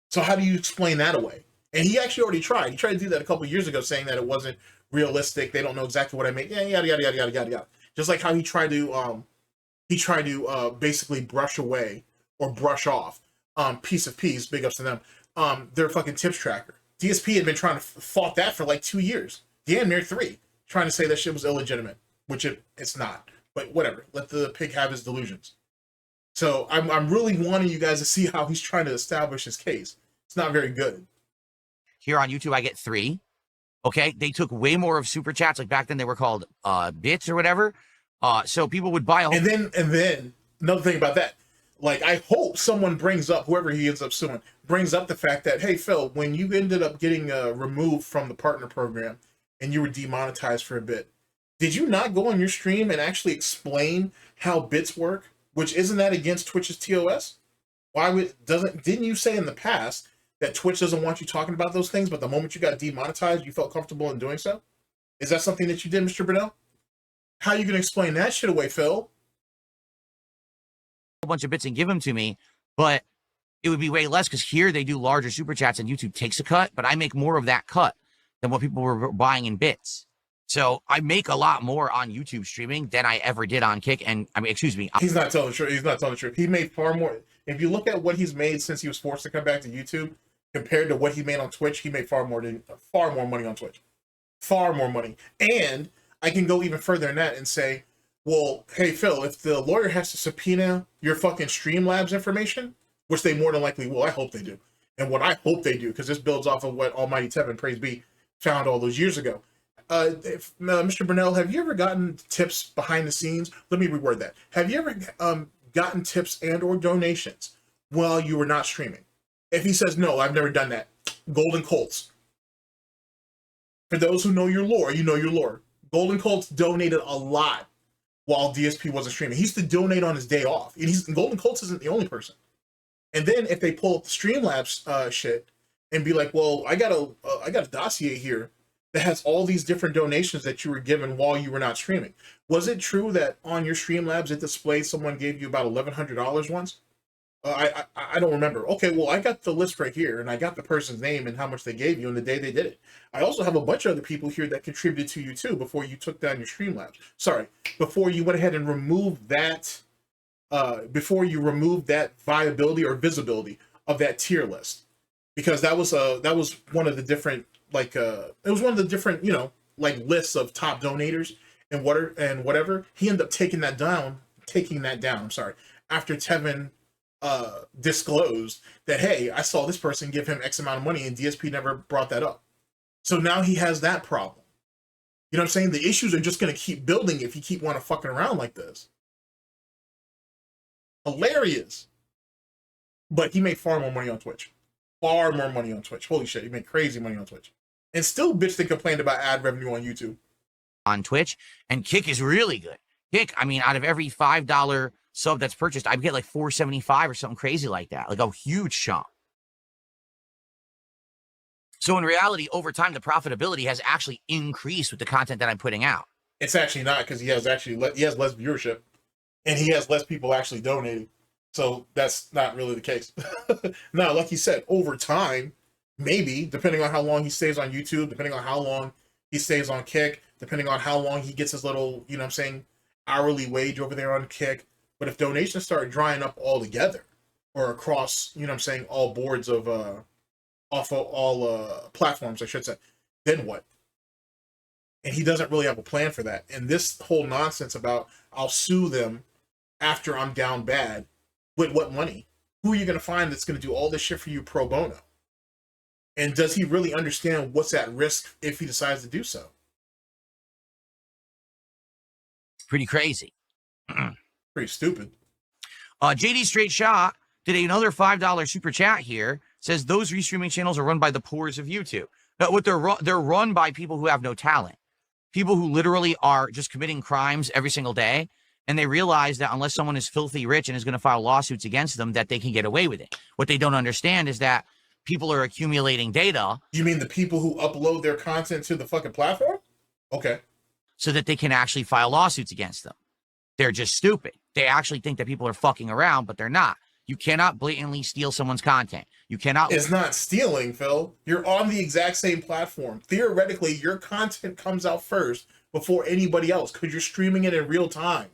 So how do you explain that away? And he actually already tried. He tried to do that a couple of years ago, saying that it wasn't realistic. They don't know exactly what I make. Yeah, yada, yada, yada, yada, yada, yada. Just like how he tried to basically brush away or brush off Piece of Peas, big ups to them, their fucking tips tracker. DSP had been trying to fought that for like 2 years. Damn near 3. Trying to say that shit was illegitimate, which it's not. But whatever. Let the pig have his delusions. So I'm really wanting you guys to see how he's trying to establish his case. It's not very good. Here on YouTube, I get 3. Okay, they took way more of super chats. Like back then, they were called bits or whatever. So people would buy a whole. And then another thing about that, like I hope someone brings up, whoever he ends up suing, brings up the fact that, hey Phil, when you ended up getting removed from the partner program and you were demonetized for a bit, did you not go on your stream and actually explain how bits work? Which isn't that against Twitch's TOS? Didn't you say in the past that Twitch doesn't want you talking about those things, but the moment you got demonetized, you felt comfortable in doing so? Is that something that you did, Mr. Brunel? How are you gonna explain that shit away, Phil? A bunch of bits and give them to me, but it would be way less because here they do larger super chats and YouTube takes a cut, but I make more of that cut than what people were buying in bits. So I make a lot more on YouTube streaming than I ever did on Kick. And I mean, excuse me. He's not telling the truth. He's not telling the truth. He made far more. If you look at what he's made since he was forced to come back to YouTube, compared to what he made on Twitch, he made far more money on Twitch. Far more money. And I can go even further than that and say, well, hey, Phil, if the lawyer has to subpoena your fucking Streamlabs information, which they more than likely will, I hope they do. And what I hope they do, because this builds off of what Almighty Tevin, praise be, found all those years ago. Mr. Brunel, have you ever gotten tips behind the scenes? Let me reword that. Have you ever gotten tips and or donations while you were not streaming? If he says, no, I've never done that, Golden Colts. For those who know your lore, you know your lore. Golden Colts donated a lot while DSP wasn't streaming. He used to donate on his day off. And Golden Colts isn't the only person. And then if they pull up the Streamlabs shit and be like, well, I got a dossier here that has all these different donations that you were given while you were not streaming. Was it true that on your Streamlabs it displayed someone gave you about $1,100 once? I don't remember. Okay, well, I got the list right here, and I got the person's name and how much they gave you and the day they did it. I also have a bunch of other people here that contributed to you too before you took down your Streamlabs. Sorry, before you went ahead and removed that, viability or visibility of that tier list, because that was one of the different it was one of the different lists of top donators and whatever. He ended up taking that down. I'm sorry, after Tevin disclosed that, hey, I saw this person give him X amount of money and DSP never brought that up. So now he has that problem. You know what I'm saying? The issues are just going to keep building if you keep wanting to fucking around like this. Hilarious. But he made far more money on Twitch. Far more money on Twitch. Holy shit, he made crazy money on Twitch. And still bitched and complained about ad revenue on YouTube. on Twitch, and Kick is really good. Kick, I mean, out of every $5 sub that's purchased, I get like $4.75 or something crazy like that, like a huge chunk. So in reality, over time, the profitability has actually increased with the content that I'm putting out. It's actually not, because he has less viewership, and he has less people actually donating. So that's not really the case. Now, like you said, over time, maybe, depending on how long he stays on YouTube, depending on how long he stays on Kick, depending on how long he gets his little, you know what I'm saying, hourly wage over there on Kick. But if donations start drying up altogether, or across, you know what I'm saying, all boards of, off of all platforms, I should say, then what? And he doesn't really have a plan for that. And this whole nonsense about, I'll sue them after I'm down bad, with what money? Who are you going to find that's going to do all this shit for you pro bono? And does he really understand what's at risk if he decides to do so? Pretty crazy. Pretty stupid. JD Straight Shot did another $5 super chat here. Says those restreaming channels are run by the poors of YouTube. Now, what they're run by people who have no talent. People who literally are just committing crimes every single day. And they realize that unless someone is filthy rich and is going to file lawsuits against them, that they can get away with it. What they don't understand is that people are accumulating data. You mean the people who upload their content to the fucking platform? Okay. So that they can actually file lawsuits against them. They're just stupid. They actually think that people are fucking around, but they're not. You cannot blatantly steal someone's content. You cannot. It's not stealing, Phil. You're on the exact same platform. Theoretically, your content comes out first before anybody else because you're streaming it in real time.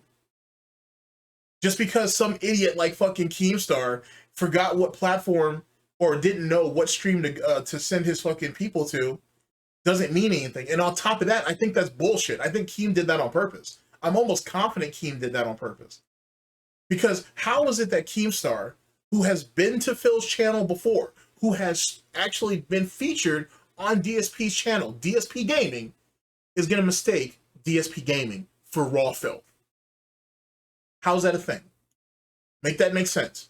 Just because some idiot like fucking Keemstar forgot what platform or didn't know what stream to send his fucking people to doesn't mean anything. And on top of that, I think that's bullshit. I think Keem did that on purpose. I'm almost confident Keem did that on purpose. Because how is it that Keemstar, who has been to Phil's channel before, who has actually been featured on DSP's channel, DSP Gaming, is going to mistake DSP Gaming for Raw Phil? How's that a thing? Make that make sense.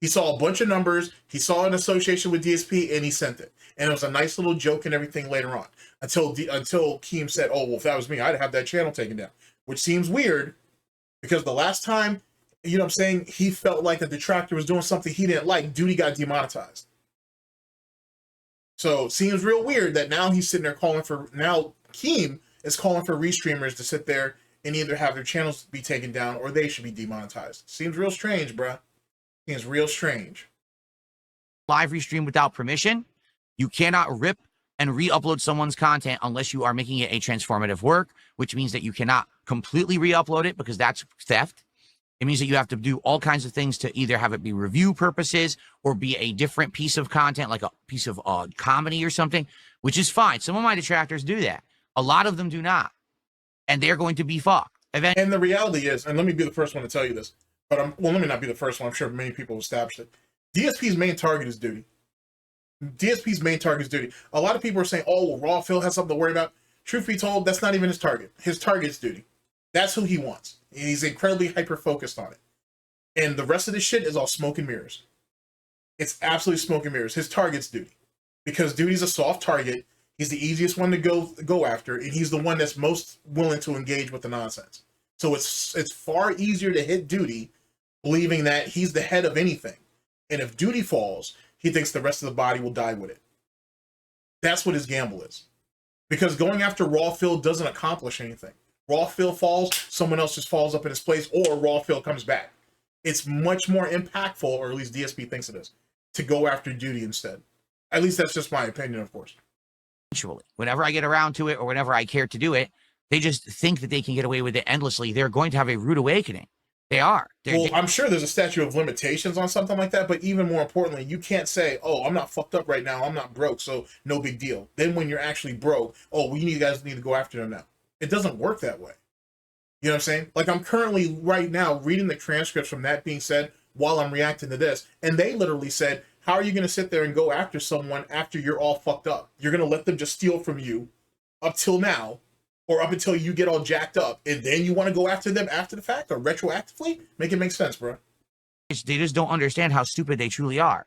He saw a bunch of numbers, he saw an association with DSP, and he sent it. And it was a nice little joke and everything later on. Until Keem said, oh, well, if that was me, I'd have that channel taken down. Which seems weird, because the last time, you know what I'm saying, he felt like a Detractor was doing something he didn't like, Duty got demonetized. So, seems real weird that now he's sitting there calling for, now Keem is calling for restreamers to sit there and either have their channels be taken down or they should be demonetized. Seems real strange, bruh. Seems real strange. Live restream without permission. You cannot rip and re-upload someone's content unless you are making it a transformative work, which means that you cannot completely re-upload it because that's theft. It means that you have to do all kinds of things to either have it be review purposes or be a different piece of content, like a piece of comedy or something, which is fine. Some of my detractors do that. A lot of them do not. And they're going to be fucked. And the reality is, and let me be the first one to tell you this, but let me not be the first one. I'm sure many people have established it. DSP's main target is Duty. DSP's main target is Duty. A lot of people are saying, oh, well, Raw Phil has something to worry about. Truth be told, that's not even his target. His target is Duty. That's who he wants. He's incredibly hyper-focused on it. And the rest of this shit is all smoke and mirrors. It's absolutely smoke and mirrors. His target's Duty. Because Duty's a soft target. He's the easiest one to go after, and he's the one that's most willing to engage with the nonsense. So it's far easier to hit Duty, believing that he's the head of anything. And if Duty falls, he thinks the rest of the body will die with it. That's what his gamble is. Because going after Raw Phil doesn't accomplish anything. Raw Phil falls, someone else just falls up in his place, or Raw Phil comes back. It's much more impactful, or at least DSP thinks it is, to go after Duty instead. At least that's just my opinion, of course. Whenever I get around to it or whenever I care to do it, they just think that they can get away with it endlessly. They're going to have a rude awakening. They are. Well, I'm sure there's a statute of limitations on something like that, but even more importantly, you can't say, oh, I'm not fucked up right now, I'm not broke, so no big deal. Then when you're actually broke, oh, you guys need to go after them now. It doesn't work that way. You know what I'm saying? Like, I'm currently right now reading the transcripts from that being said while I'm reacting to this, and they literally said, how are you going to sit there and go after someone after you're all fucked up? You're going to let them just steal from you up till now, or up until you get all jacked up, and then you want to go after them after the fact or retroactively? Make it make sense, bro. They just don't understand how stupid they truly are.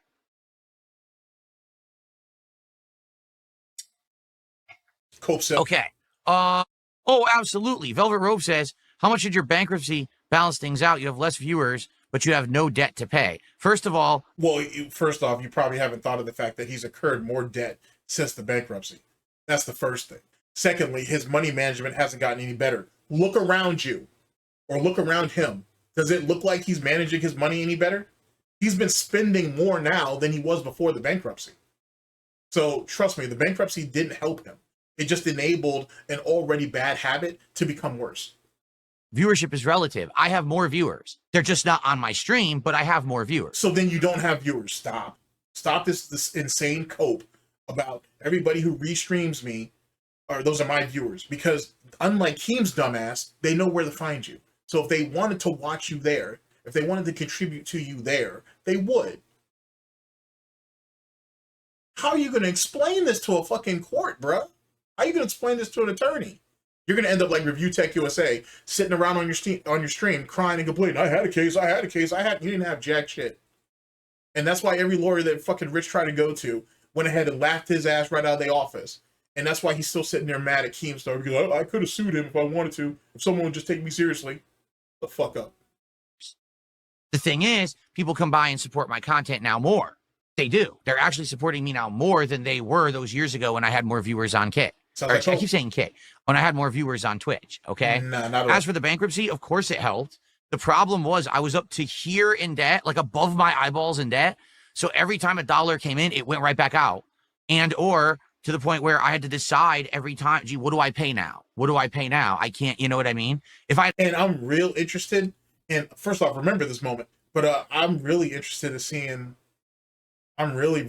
Cope Sept. Okay. Oh, absolutely. Velvet Rope says, how much did your bankruptcy balance things out? You have less viewers, but you have no debt to pay. First of all, well, first off, you probably haven't thought of the fact that he's incurred more debt since the bankruptcy. That's the first thing. Secondly, his money management hasn't gotten any better. Look around you or look around him. Does it look like he's managing his money any better? He's been spending more now than he was before the bankruptcy. So trust me, the bankruptcy didn't help him. It just enabled an already bad habit to become worse. Viewership is relative. I have more viewers. They're just not on my stream, but I have more viewers. So then you don't have viewers. Stop this insane cope about everybody who restreams me, or those are my viewers. Because unlike Keem's dumbass, they know where to find you. So if they wanted to watch you there, if they wanted to contribute to you there, they would. How are you going to explain this to a fucking court, bro? How are you going to explain this to an attorney? You're going to end up like Review Tech USA, sitting around on your stream, crying and complaining, I had a case. You didn't have jack shit. And that's why every lawyer that fucking Rich tried to go to went ahead and laughed his ass right out of the office. And that's why he's still sitting there mad at Keemstar, because I could have sued him if I wanted to, if someone would just take me seriously. The fuck up. The thing is, people come by and support my content now more. They do. They're actually supporting me now more than they were those years ago when I had more viewers on Kick. I keep saying Kick. When I had more viewers on Twitch, okay? Nah, not As for the bankruptcy, of course it helped. The problem was I was up to here in debt, like above my eyeballs in debt. So every time a dollar came in, it went right back out. And or to the point where I had to decide every time, gee, what do I pay now? What do I pay now? I can't, you know what I mean? And I'm real interested, and first off, remember this moment, but I'm really interested in seeing, I'm really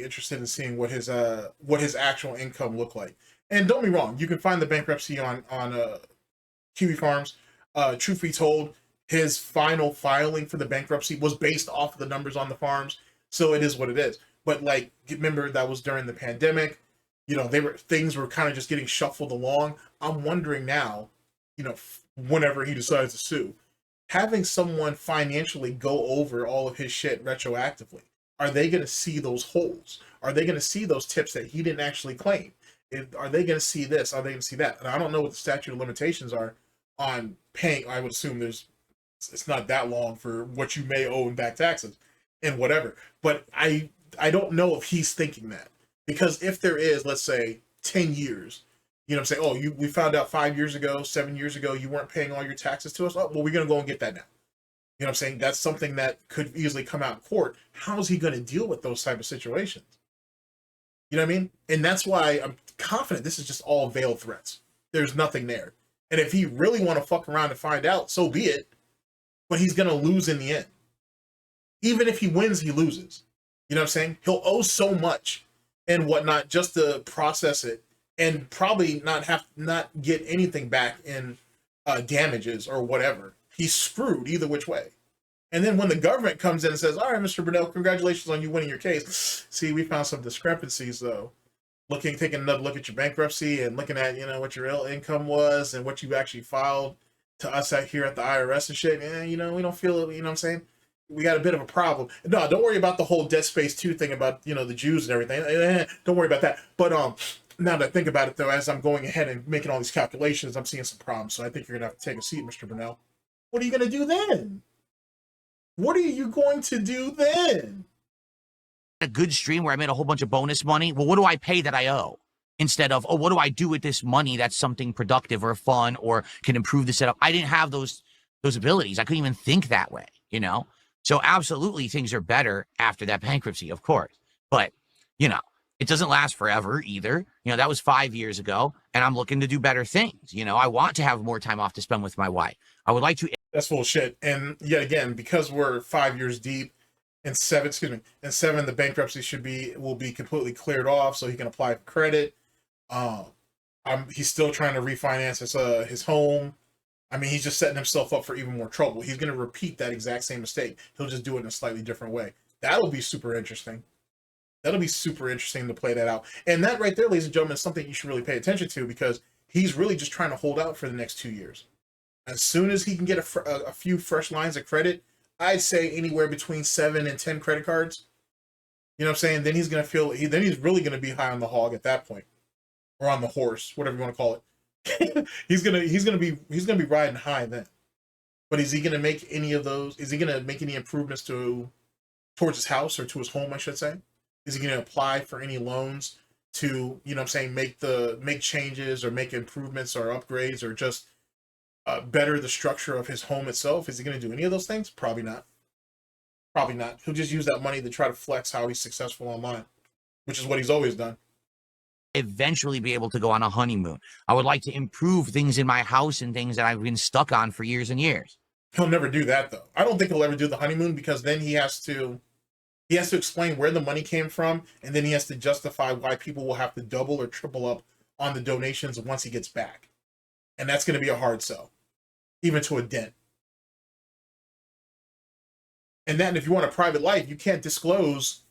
interested in seeing what his actual income looked like. And don't be wrong, you can find the bankruptcy on Kiwi Farms. Truth be told, his final filing for the bankruptcy was based off of the numbers on the farms, so it is what it is. But like, remember that was during the pandemic. You know, things were kind of just getting shuffled along. I'm wondering now, you know, whenever he decides to sue, having someone financially go over all of his shit retroactively, are they going to see those holes? Are they going to see those tips that he didn't actually claim? Are they going to see this? Are they going to see that? And I don't know what the statute of limitations are on paying. I would assume it's not that long for what you may owe in back taxes and whatever. But I don't know if he's thinking that, because if there is, let's say 10 years, you know what I'm saying? Oh, we found out 5 years ago, 7 years ago, you weren't paying all your taxes to us. Oh, well, we're going to go and get that now. You know what I'm saying? That's something that could easily come out in court. How's he going to deal with those type of situations? You know what I mean? And that's why I'm confident this is just all veiled threats. There's nothing there. And if he really want to fuck around and find out, so be it. But he's going to lose in the end. Even if he wins, he loses. You know what I'm saying? He'll owe so much and whatnot just to process it, and probably not get anything back in damages or whatever. He's screwed either which way. And then when the government comes in and says, all right, Mr. Brunel, congratulations on you winning your case. See, we found some discrepancies though. Taking another look at your bankruptcy and looking at, you know, what your real income was and what you actually filed to us out here at the IRS and shit. And, you know, we don't feel it, you know what I'm saying? We got a bit of a problem. No, don't worry about the whole Dead Space 2 thing about, you know, the Jews and everything. Don't worry about that. But now that I think about it, though, as I'm going ahead and making all these calculations, I'm seeing some problems. So I think you're going to have to take a seat, Mr. Brunel. What are you going to do then? What are you going to do then? A good stream where I made a whole bunch of bonus money. Well, what do I pay that I owe? Instead of, oh, what do I do with this money that's something productive or fun or can improve the setup? I didn't have those abilities. I couldn't even think that way, you know? So absolutely things are better after that bankruptcy, of course. But, you know, it doesn't last forever either. You know, that was 5 years ago, and I'm looking to do better things. You know, I want to have more time off to spend with my wife. I would like to. That's bullshit. And yet again, because we're 5 years deep, and seven, the bankruptcy will be completely cleared off, so he can apply for credit. He's still trying to refinance his home. I mean, he's just setting himself up for even more trouble. He's going to repeat that exact same mistake. He'll just do it in a slightly different way. That'll be super interesting. That'll be super interesting to play that out. And that right there, ladies and gentlemen, is something you should really pay attention to, because he's really just trying to hold out for the next 2 years. As soon as he can get a few fresh lines of credit, I'd say anywhere between 7 and 10 credit cards. You know what I'm saying? Then he's going to then he's really going to be high on the hog at that point. or on the horse, whatever you want to call it. he's gonna be riding high then. But is he gonna make any of those? Is he gonna make any improvements towards his house or to his home, I should say? Is he gonna apply for any loans to, you know what I'm saying, make changes or make improvements or upgrades or just better the structure of his home itself? Is he gonna do any of those things? Probably not. Probably not. He'll just use that money to try to flex how he's successful online, which is what he's always done. Eventually be able to go on a honeymoon. I would like to improve things in my house and things that I've been stuck on for years and years. He'll never do that though. I don't think he'll ever do the honeymoon, because then he has to explain where the money came from, and then he has to justify why people will have to double or triple up on the donations once he gets back. And that's going to be a hard sell, even to a dent. And then if you want a private life, you can't disclose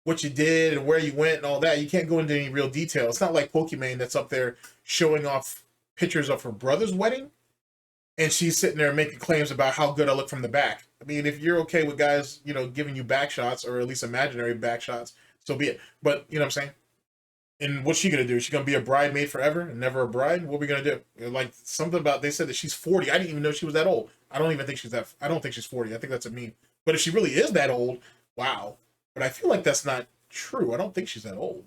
what you did and where you went and all that. You can't go into any real detail. It's not like Pokimane that's up there showing off pictures of her brother's wedding, and she's sitting there making claims about how good I look from the back. I mean, if you're okay with guys, you know, giving you back shots, or at least imaginary back shots, so be it. But you know what I'm saying? And what's she gonna do? Is she gonna be a bridesmaid forever and never a bride? What are we gonna do? Like something about, they said that she's 40. I didn't even know she was that old. I don't think she's 40. I think that's a meme. But if she really is that old, wow. But I feel like that's not true. I don't think she's that old.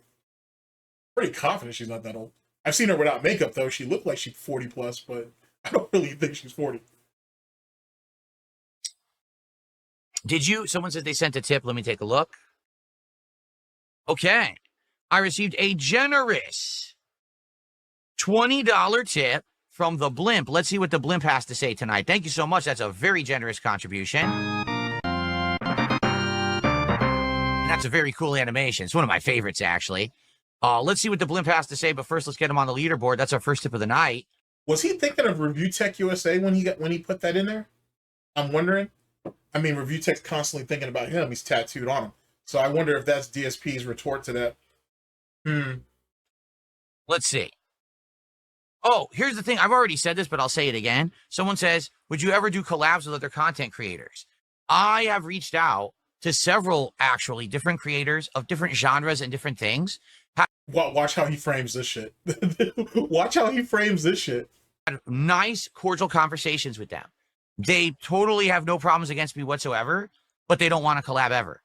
Pretty confident she's not that old. I've seen her without makeup though. She looked like she's 40 plus, but I don't really think she's 40. Someone said they sent a tip. Let me take a look. Okay. I received a generous $20 tip from the Blimp. Let's see what the Blimp has to say tonight. Thank you so much. That's a very generous contribution. And that's a very cool animation. It's one of my favorites, actually. Let's see what the Blimp has to say, but first let's get him on the leaderboard. That's our first tip of the night. Was he thinking of Review Tech USA when he put that in there? I'm wondering. I mean, Review Tech's constantly thinking about him. He's tattooed on him. So I wonder if that's DSP's retort to that. Let's see. Oh, here's the thing. I've already said this, but I'll say it again. Someone says, would you ever do collabs with other content creators? I have reached out to several, actually, different creators of different genres and different things. Watch how he frames this shit. Watch how he frames this shit. Had nice, cordial conversations with them. They totally have no problems against me whatsoever, but they don't want to collab ever.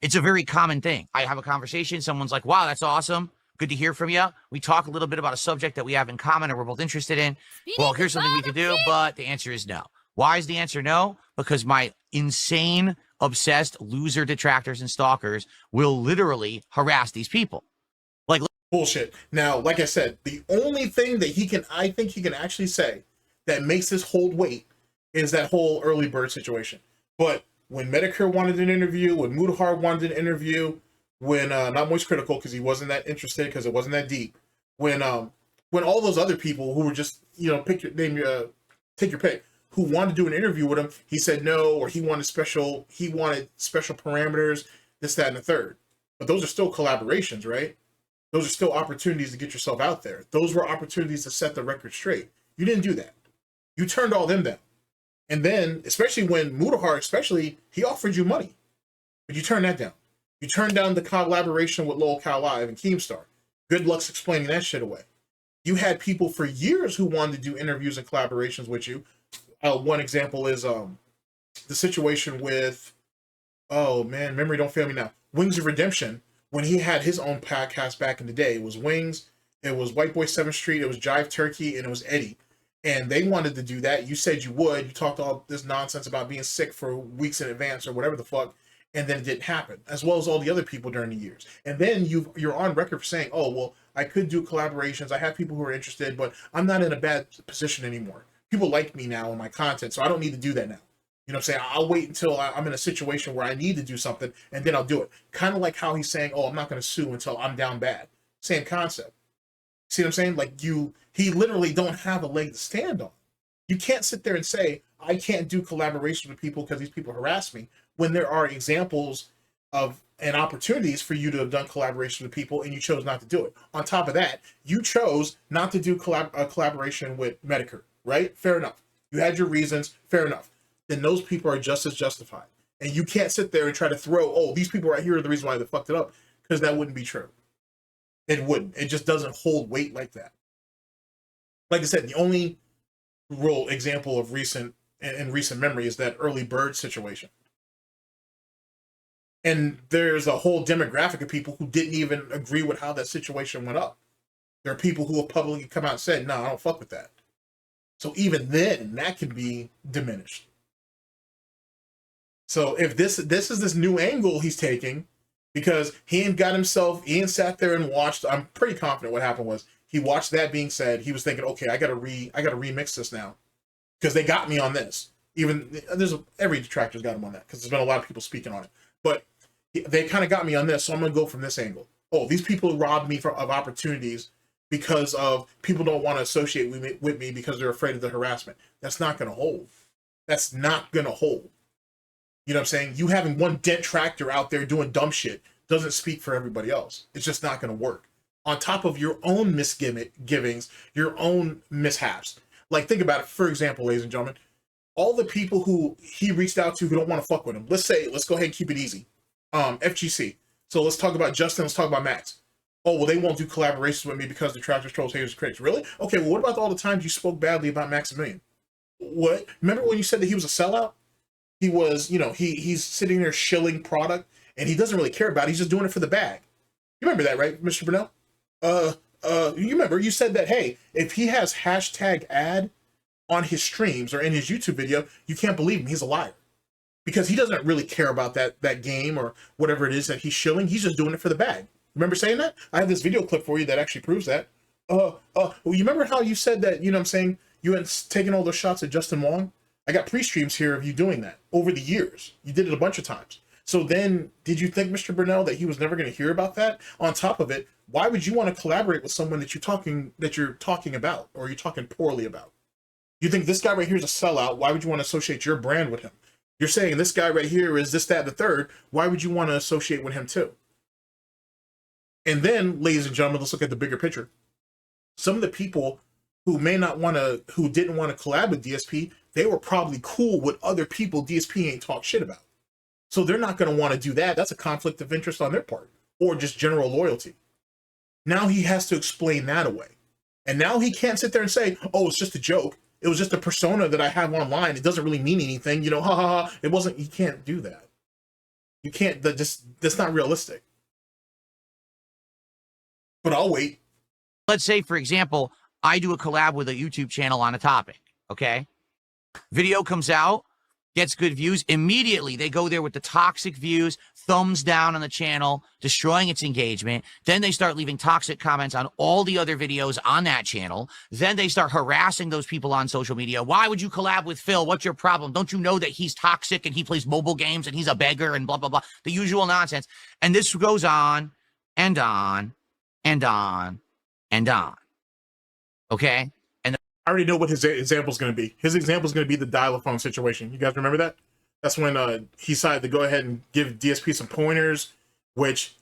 It's a very common thing. I have a conversation. Someone's like, wow, that's awesome. Good to hear from you. We talk a little bit about a subject that we have in common and we're both interested in. Well, here's something we could do, but the answer is no. Why is the answer no? Because my insane, obsessed loser detractors and stalkers will literally harass these people. Like, bullshit. Now, like I said, the only thing that I think he can actually say that makes this hold weight is that whole early bird situation. But when Medicare wanted an interview, when Mudahar wanted an interview, when not Moist Critical because he wasn't that interested because it wasn't that deep, when all those other people who were just, you know, pick your name, take your pick, who wanted to do an interview with him, he said no, or he wanted special parameters, this, that, and the third. But those are still collaborations, right? Those are still opportunities to get yourself out there. Those were opportunities to set the record straight. You didn't do that. You turned all them down. And then, especially when Mudahar, he offered you money, but you turned that down. You turned down the collaboration with Lol Cal Live and Keemstar. Good luck's explaining that shit away. You had people for years who wanted to do interviews and collaborations with you. One example is the situation with, oh man, memory don't fail me now, Wings of Redemption, when he had his own podcast back in the day. It was Wings, it was White Boy 7th Street, it was Jive Turkey, and it was Eddie. And they wanted to do that. You said you would. You talked all this nonsense about being sick for weeks in advance or whatever the fuck, and then it didn't happen, as well as all the other people during the years. And then you're on record for saying, oh, well, I could do collaborations. I have people who are interested, but I'm not in a bad position anymore. People like me now in my content, so I don't need to do that now. You know what I'm saying? I'll wait until I'm in a situation where I need to do something, and then I'll do it. Kind of like how he's saying, oh, I'm not going to sue until I'm down bad. Same concept. See what I'm saying? Like he literally don't have a leg to stand on. You can't sit there and say, I can't do collaboration with people because these people harass me, when there are examples of and opportunities for you to have done collaboration with people and you chose not to do it. On top of that, you chose not to do collaboration with Medicare, right? Fair enough. You had your reasons, fair enough. Then those people are just as justified. And you can't sit there and try to throw, oh, these people right here are the reason why they fucked it up, because that wouldn't be true. It wouldn't. It just doesn't hold weight like that. Like I said, the only real example of recent memory is that early bird situation. And there's a whole demographic of people who didn't even agree with how that situation went up. There are people who have publicly come out and said, no, I don't fuck with that. So even then, that can be diminished. So if this is this new angle he's taking, because he ain't sat there and watched, I'm pretty confident what happened was he watched that being said, he was thinking, okay, I gotta remix this now. Because they got me on this. Even every detractor's got him on that, because there's been a lot of people speaking on it. But they kind of got me on this, so I'm gonna go from this angle. Oh, these people robbed me of opportunities because of people don't want to associate with me because they're afraid of the harassment. That's not gonna hold. That's not gonna hold. You know what I'm saying? You having one detractor out there doing dumb shit doesn't speak for everybody else. It's just not gonna work. On top of your own misgivings, your own mishaps. Like, think about it. For example, ladies and gentlemen, all the people who he reached out to who don't want to fuck with him. Let's go ahead and keep it easy. FGC. So let's talk about Justin. Let's talk about Max. Oh, well, they won't do collaborations with me because the detractors, trolls, haters, critics. Really? Okay, well, what about all the times you spoke badly about Maximilian? What? Remember when you said that he was a sellout? He was, he's sitting there shilling product, and he doesn't really care about it. He's just doing it for the bag. You remember that, right, Mr. Brunel? You remember you said that, hey, if he has hashtag ad on his streams or in his YouTube video, you can't believe him. He's a liar. Because he doesn't really care about that game or whatever it is that he's shilling. He's just doing it for the bag. Remember saying that? I have this video clip for you that actually proves that. Well, you remember how you said that, you know what I'm saying, you had taken all those shots at Justin Wong? I got pre-streams here of you doing that over the years. You did it a bunch of times. So then, did you think, Mr. Brunel, that he was never going to hear about that? On top of it, why would you want to collaborate with someone that you're talking about or you're talking poorly about? You think this guy right here is a sellout? Why would you want to associate your brand with him? You're saying this guy right here is this, that, and the third. Why would you want to associate with him too? And then, ladies and gentlemen, let's look at the bigger picture. Some of the people who didn't want to collab with DSP, they were probably cool with other people DSP ain't talk shit about. So they're not going to want to do that. That's a conflict of interest on their part, or just general loyalty. Now he has to explain that away. And now he can't sit there and say, oh, it's just a joke. It was just a persona that I have online. It doesn't really mean anything. Ha ha ha. It wasn't, you can't do that. You can't, that's not realistic. But I'll wait. Let's say, for example, I do a collab with a YouTube channel on a topic, okay? Video comes out, gets good views. Immediately, they go there with the toxic views, thumbs down on the channel, destroying its engagement. Then they start leaving toxic comments on all the other videos on that channel. Then they start harassing those people on social media. Why would you collab with Phil? What's your problem? Don't you know that he's toxic and he plays mobile games and he's a beggar and blah, blah, blah. The usual nonsense. And this goes on and on and on and on. Okay? And I already know what his example is going to be. His example is going to be the dial-a-phone situation. You guys remember that? That's when he decided to go ahead and give DSP some pointers, which,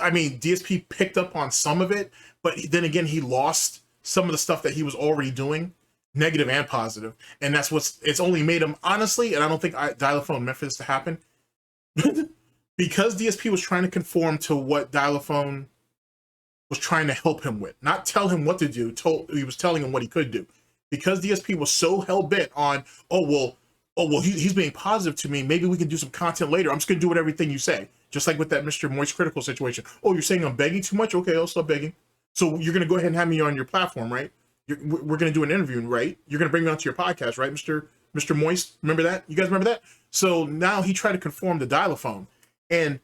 I mean, DSP picked up on some of it, but then again, he lost some of the stuff that he was already doing, negative and positive. And that's it's only made him, honestly, and I don't think dial-a-phone meant for this to happen, because DSP was trying to conform to what dial-a-phone was trying to help him with, not tell him what to do. He was telling him what he could do, because DSP was so hell-bent on, oh well, he's being positive to me. Maybe we can do some content later. I'm just gonna do everything you say, just like with that Mr. Moist Critical situation. Oh, you're saying I'm begging too much? Okay, I'll stop begging. So you're gonna go ahead and have me on your platform, right? We're gonna do an interview, right? You're gonna bring me onto your podcast, right, Mr. Moist? Remember that? You guys remember that? So now he tried to conform to dial-a-phone, and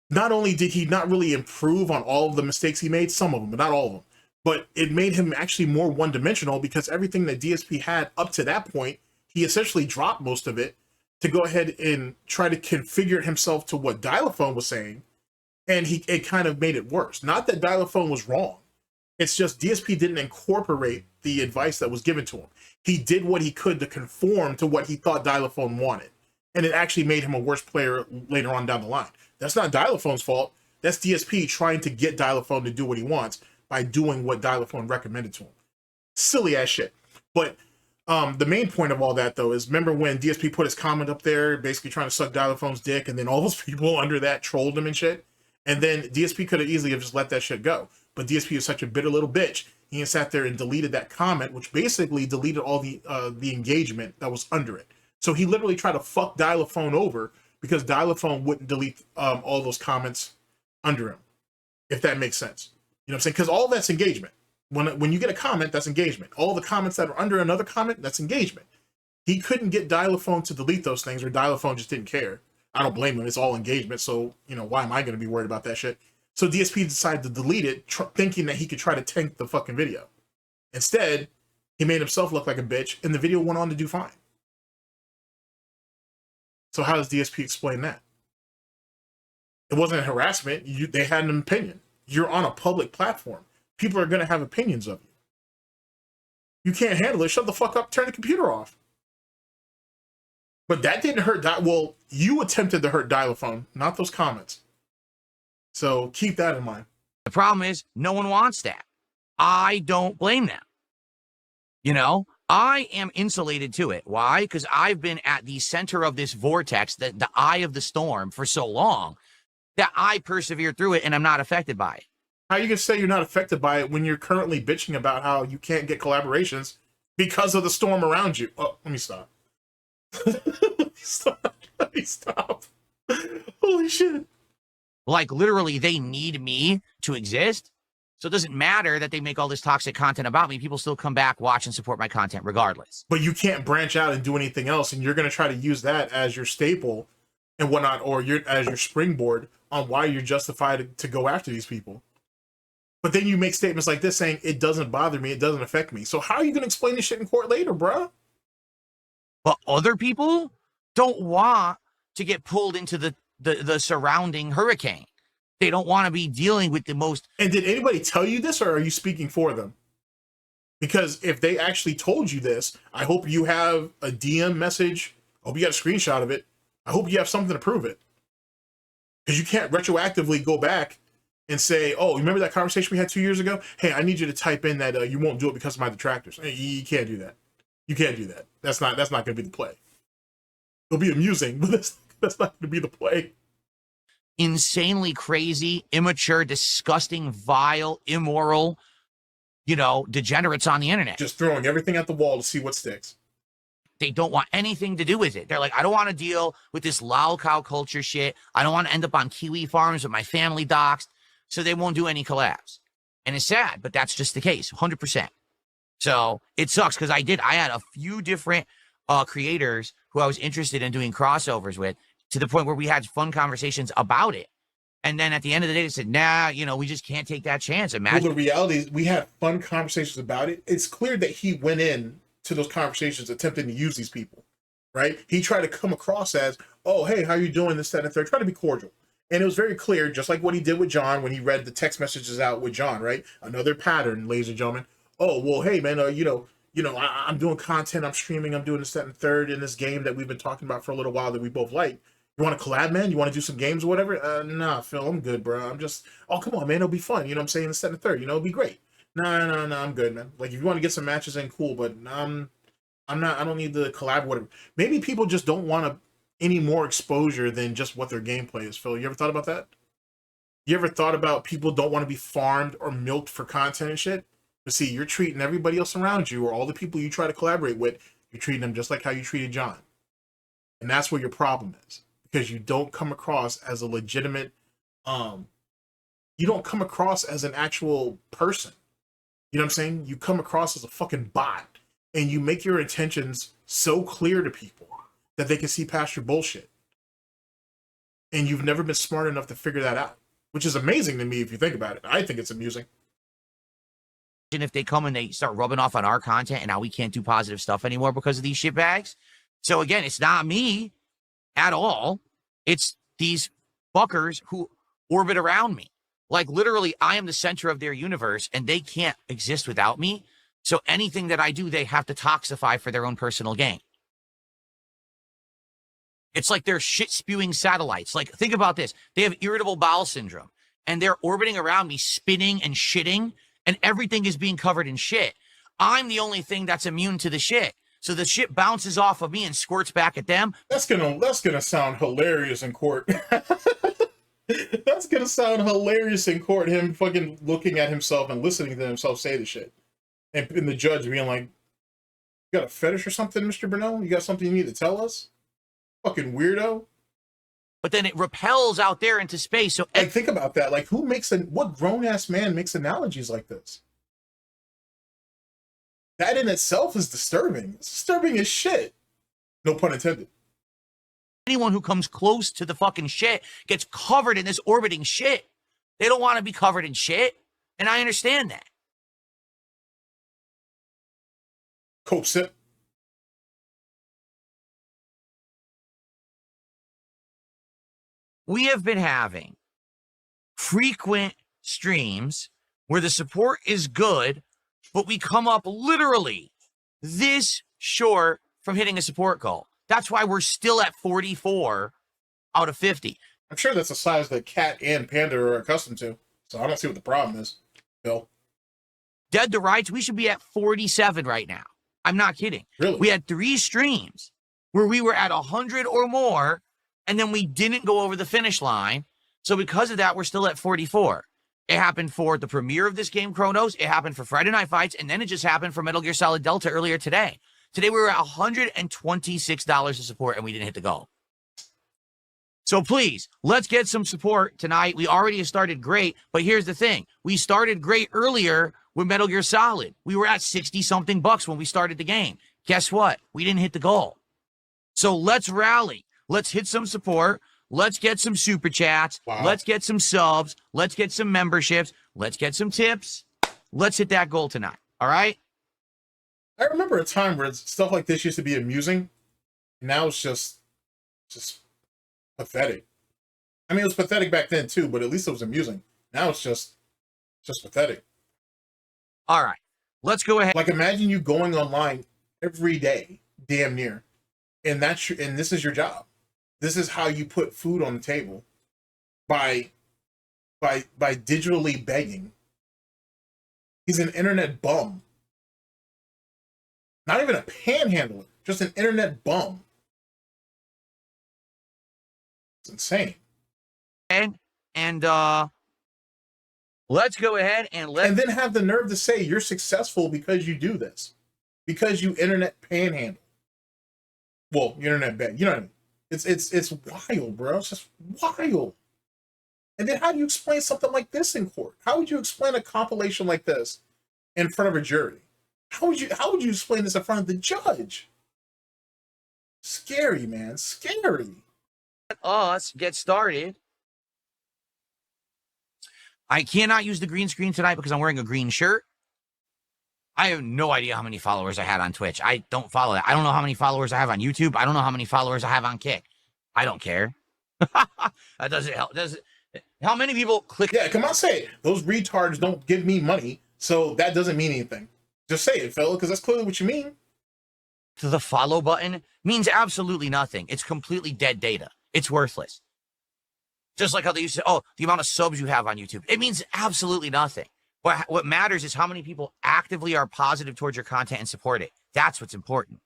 not only did he not really improve on all of the mistakes he made, some of them, but not all of them, but it made him actually more one-dimensional, because everything that DSP had up to that point, he essentially dropped most of it to go ahead and try to configure himself to what dial-a-phone was saying, and it kind of made it worse. Not that dial-a-phone was wrong. It's just DSP didn't incorporate the advice that was given to him. He did what he could to conform to what he thought dial-a-phone wanted, and it actually made him a worse player later on down the line. That's not dial-a-phone's fault. That's DSP trying to get dial-a-phone to do what he wants by doing what dial-a-phone recommended to him. Silly ass shit. But the main point of all that, though, is remember when DSP put his comment up there basically trying to suck dial-a-phone's dick, and then all those people under that trolled him and shit? And then DSP could have easily have just let that shit go. But DSP is such a bitter little bitch. He sat there and deleted that comment, which basically deleted all the engagement that was under it. So he literally tried to fuck Dial-A-Phone over because Dial-A-Phone wouldn't delete all those comments under him, if that makes sense. You know what I'm saying? Because all that's engagement. When you get a comment, that's engagement. All the comments that are under another comment, that's engagement. He couldn't get Dial-A-Phone to delete those things, or Dial-A-Phone just didn't care. I don't blame him. It's all engagement. So, you know, why am I going to be worried about that shit? So DSP decided to delete it, thinking that he could try to tank the fucking video. Instead, he made himself look like a bitch, and the video went on to do fine. So how does DSP explain that? It wasn't a harassment. They had an opinion. You're on a public platform. People are going to have opinions of you. You can't handle it. Shut the fuck up. Turn the computer off. But that didn't hurt. Well, you attempted to hurt Dial-A-Phone, not those comments. So keep that in mind. The problem is no one wants that. I don't blame them. You know, I am insulated to it. Why? Because I've been at the center of this vortex, the eye of the storm, for so long that I persevere through it and I'm not affected by it. How you can say you're not affected by it when you're currently bitching about how you can't get collaborations because of the storm around you? Oh, let me stop. Let me stop. Holy shit. Like, literally, they need me to exist. So it doesn't matter that they make all this toxic content about me. People still come back, watch, and support my content regardless. But you can't branch out and do anything else, and you're going to try to use that as your staple and whatnot, or as your springboard on why you're justified to go after these people. But then you make statements like this saying, it doesn't bother me, it doesn't affect me. So how are you going to explain this shit in court later, bruh? But other people don't want to get pulled into the surrounding hurricane. They don't want to be dealing with the most... And did anybody tell you this, or are you speaking for them? Because if they actually told you this, I hope you have a DM message. I hope you got a screenshot of it. I hope you have something to prove it. Because you can't retroactively go back and say, oh, remember that conversation we had 2 years ago? Hey, I need you to type in that you won't do it because of my detractors. Hey, you can't do that. You can't do that. That's not going to be the play. It'll be amusing, but that's not going to be the play. Insanely crazy, immature, disgusting, vile, immoral, you know, degenerates on the internet. Just throwing everything at the wall to see what sticks. They don't want anything to do with it. They're like, I don't want to deal with this lol cow culture shit. I don't want to end up on kiwi farms with my family doxxed. So they won't do any collabs. And it's sad, but that's just the case, 100%. So it sucks because I had a few different creators who I was interested in doing crossovers with, to the point where we had fun conversations about it. And then at the end of the day, they said, nah, you know, we just can't take that chance. Imagine. Well, the reality is we had fun conversations about it. It's clear that he went in to those conversations attempting to use these people, right? He tried to come across as, oh, hey, how you doing, this, that, and third, try to be cordial. And it was very clear, just like what he did with John when he read the text messages out with John, right? Another pattern, ladies and gentlemen. Oh, well, hey, man, I'm doing content, I'm streaming, I'm doing this, that, and third in this game that we've been talking about for a little while that we both like. You want to collab, man? You want to do some games or whatever? Nah, Phil, I'm good, bro. Oh, come on, man, it'll be fun. You know what I'm saying? This, that, and third, it'll be great. No, I'm good, man. Like, if you want to get some matches in, cool, but I don't need the collab, whatever. Maybe people just don't want any more exposure than just what their gameplay is, Phil. You ever thought about that? You ever thought about people don't want to be farmed or milked for content and shit? But see, you're treating everybody else around you, or all the people you try to collaborate with, you're treating them just like how you treated John. And that's where your problem is. Because you don't come across as a legitimate, you don't come across as an actual person. You know what I'm saying? You come across as a fucking bot, and you make your intentions so clear to people that they can see past your bullshit. And you've never been smart enough to figure that out, which is amazing to me if you think about it. I think it's amusing. If they come and they start rubbing off on our content and now we can't do positive stuff anymore because of these shitbags. So again, it's not me at all. It's these fuckers who orbit around me. Like, literally, I am the center of their universe and they can't exist without me. So anything that I do, they have to toxify for their own personal gain. It's like they're shit-spewing satellites. Like, think about this. They have irritable bowel syndrome and they're orbiting around me, spitting and shitting, and everything is being covered in shit. I'm the only thing that's immune to the shit. So the shit bounces off of me and squirts back at them. That's gonna sound hilarious in court. That's gonna sound hilarious in court. Him fucking looking at himself and listening to himself say the shit, and the judge being like, "You got a fetish or something, Mr. Burnell? You got something you need to tell us? Fucking weirdo." But then it repels out there into space. So Like, think about that. Like, what grown ass man makes analogies like this? That in itself is disturbing. It's disturbing as shit. No pun intended. anyone who comes close to the fucking shit gets covered in this orbiting shit. They don't want to be covered in shit. And I understand that. Coke sip. We have been having frequent streams where the support is good, but we come up literally this short from hitting a support goal. That's why we're still at 44 out of 50. I'm sure that's a size that Cat and Panda are accustomed to. So I don't see what the problem is, Bill. Dead to rights, we should be at 47 right now. I'm not kidding. Really? We had 3 streams where we were at 100 or more, and then we didn't go over the finish line. So because of that, we're still at 44. It happened for the premiere of this game, Chronos. It happened for Friday Night Fights, and then it just happened for Metal Gear Solid Delta earlier today. Today, we were at $126 of support, and we didn't hit the goal. So please, let's get some support tonight. We already started great, but here's the thing. We started great earlier with Metal Gear Solid. We were at 60-something bucks when we started the game. Guess what? We didn't hit the goal. So let's rally. Let's hit some support. Let's get some super chats. Wow. Let's get some subs. Let's get some memberships. Let's get some tips. Let's hit that goal tonight. All right? I remember a time where stuff like this used to be amusing. Now it's just pathetic. I mean, it was pathetic back then too, but at least it was amusing. Now it's just pathetic. All right. Let's go ahead. Like, imagine you going online every day, damn near, and this is your job. This is how you put food on the table, by digitally begging. He's an internet bum. Not even a panhandler, just an internet bum. It's insane. And let's go ahead and then have the nerve to say you're successful because you do this, because you internet panhandle. Well, you internet beg. You know what I mean? It's wild, bro. It's just wild. And then how do you explain something like this in court? How would you explain a compilation like this in front of a jury? How would you explain this in front of the judge? Scary, man. Scary. Us get started. I cannot use the green screen tonight because I'm wearing a green shirt. I have no idea how many followers I had on Twitch. I don't follow that. I don't know how many followers I have on YouTube. I don't know how many followers I have on Kick. I don't care. That doesn't help. How many people click? Yeah, come on, say it. Those retards don't give me money, so that doesn't mean anything. Just say it, fella, because that's clearly what you mean. To the follow button means absolutely nothing. It's completely dead data. It's worthless. Just like how they used to say, oh, the amount of subs you have on YouTube. It means absolutely nothing. What matters is how many people actively are positive towards your content and support it. That's what's important.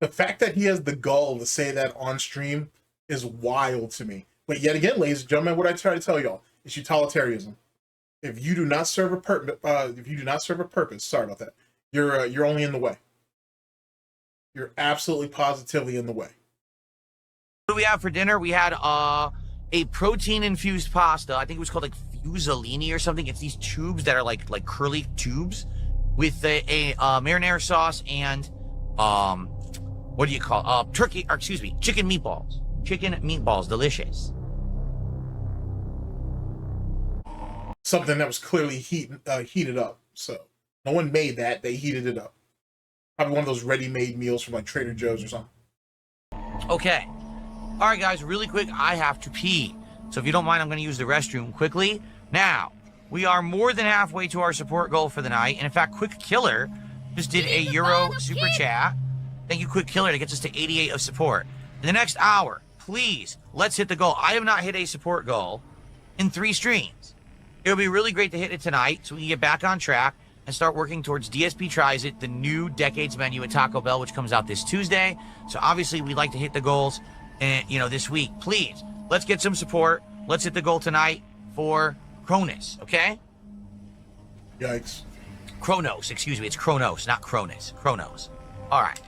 The fact that he has the gall to say that on stream is wild to me. But yet again, ladies and gentlemen, what I try to tell y'all is utilitarianism. If you do not serve a purpose, sorry about that. You're only in the way. You're absolutely positively in the way. What do we have for dinner? We had a protein-infused pasta. I think it was called like fusilini or something. It's these tubes that are like curly tubes with a marinara sauce and what do you call chicken meatballs. Chicken meatballs, delicious. Something that was clearly heated up. So no one made that; they heated it up. Probably one of those ready-made meals from like Trader Joe's or something. Okay. All right, guys, really quick, I have to pee. So if you don't mind, I'm going to use the restroom quickly. Now, we are more than halfway to our support goal for the night. And in fact, Quick Killer just did a Euro super chat. Thank you, Quick Killer, that gets us to 88 of support. In the next hour, please, let's hit the goal. I have not hit a support goal in 3 streams. It would be really great to hit it tonight so we can get back on track and start working towards DSP Tries It, the new Decades menu at Taco Bell, which comes out this Tuesday. So obviously, we'd like to hit the goals, this week. Please let's get some support. Let's hit the goal tonight for Cronus, okay? Yikes. Kronos, excuse me. It's Kronos, not Cronus. Kronos. All right.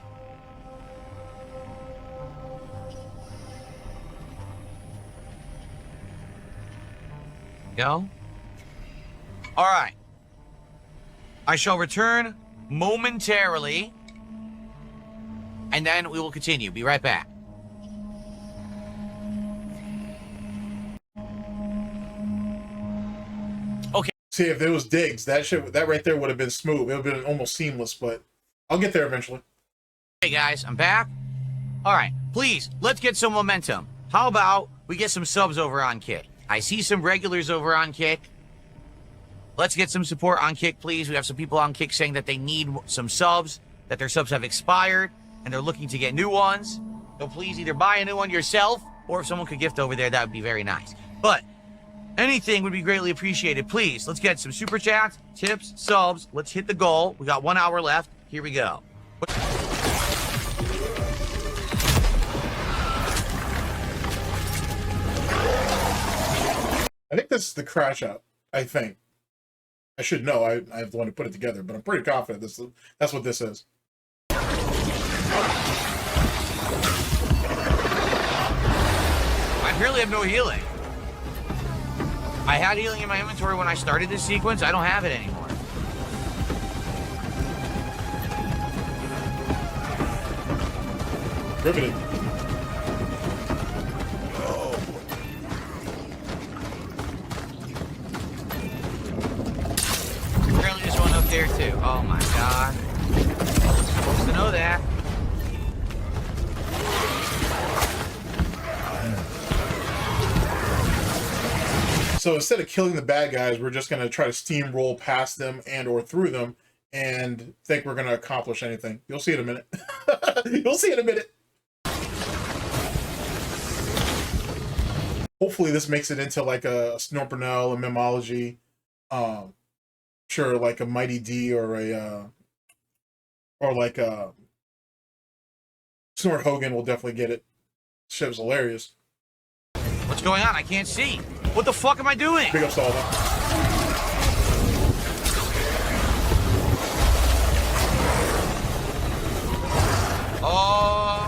Go. All right. I shall return momentarily, and then we will continue. Be right back. Okay. See, if there was digs, that right there would have been smooth. It would have been almost seamless, but I'll get there eventually. Hey guys, I'm back. All right, please, let's get some momentum. How about we get some subs over on Kick? I see some regulars over on Kick. Let's get some support on Kick, please. We have some people on Kick saying that they need some subs, that their subs have expired, and they're looking to get new ones. So please either buy a new one yourself, or if someone could gift over there, that would be very nice. But anything would be greatly appreciated. Please, let's get some super chats, tips, subs. Let's hit the goal. We got 1 hour left. Here we go. I think this is the crash out. I think. I should know. I'm the one to put it together, but I'm pretty confident that's what this is. I apparently have no healing. I had healing in my inventory when I started this sequence. I don't have it anymore. Riveted. Apparently there's one up there too. Oh my god. I'm supposed to know that. So instead of killing the bad guys, we're just going to try to steamroll past them and or through them and think we're going to accomplish anything. You'll see in a minute. You'll see in a minute. Hopefully this makes it into like a SnortBucks, a Memology, sure, like a Mighty D or like a Snort Hogan will definitely get it. Shit was hilarious. What's going on? I can't see. What the fuck am I doing? Big up Solva.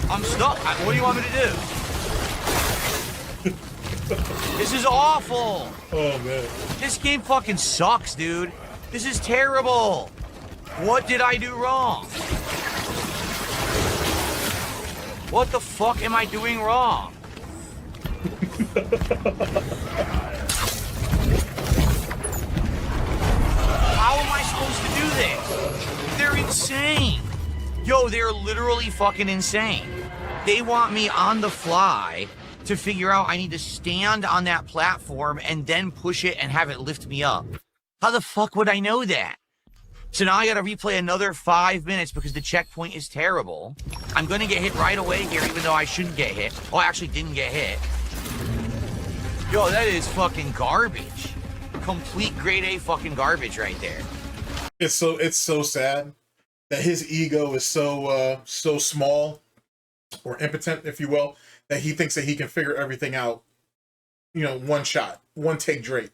I'm stuck. What do you want me to do? This is awful. Oh, man. This game fucking sucks, dude. This is terrible. What did I do wrong? What the fuck am I doing wrong? How am I supposed to do this? They're insane. Yo, they're literally fucking insane. They want me on the fly to figure out I need to stand on that platform and then push it and have it lift me up. How the fuck would I know that? So now I gotta replay another 5 minutes because the checkpoint is terrible. I'm gonna get hit right away here even though I shouldn't get hit. Oh, I actually didn't get hit. Yo, that is fucking garbage. Complete grade A fucking garbage right there. It's so sad that his ego is so small or impotent, if you will, that he thinks that he can figure everything out, you know, one shot, one take Drake.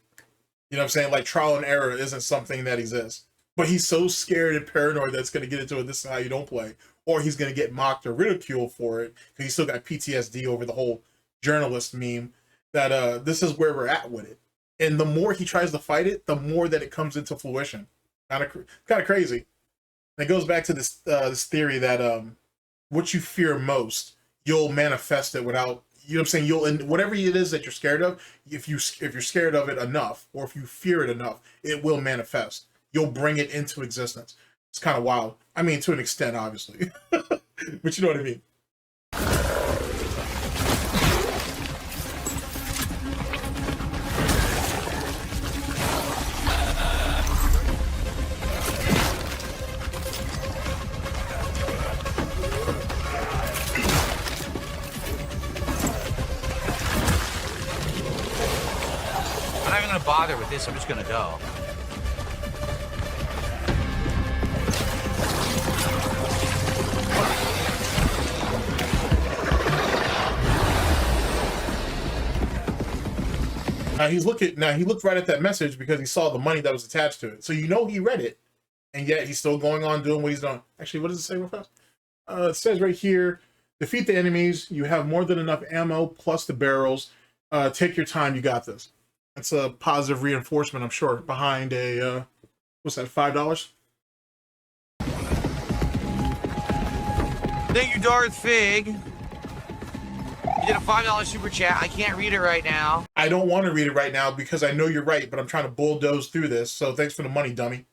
You know what I'm saying? Like trial and error isn't something that exists. But he's so scared and paranoid that's going to get into it. This is how you don't play. Or he's going to get mocked or ridiculed for it because he's still got PTSD over the whole journalist meme. That this is where we're at with it. And the more he tries to fight it, the more that it comes into fruition. Kind of crazy. And it goes back to this this theory that what you fear most, you'll manifest it without, you know what I'm saying? You'll, and whatever it is that you're scared of, if you're scared of it enough, or if you fear it enough, it will manifest. You'll bring it into existence. It's kind of wild. I mean, to an extent, obviously. But you know what I mean? I'm not even gonna bother with this, I'm just gonna go. He looked right at that message because he saw the money that was attached to it. So you know he read it, and yet he's still going on doing what he's doing. Actually, what does it say real fast? It says right here, defeat the enemies. You have more than enough ammo plus the barrels. Take your time. You got this. That's a positive reinforcement, I'm sure, behind a, what's that, $5? Thank you, Darth Fig. You did a $5 super chat. I can't read it right now. I don't want to read it right now because I know you're right, but I'm trying to bulldoze through this. So thanks for the money, dummy.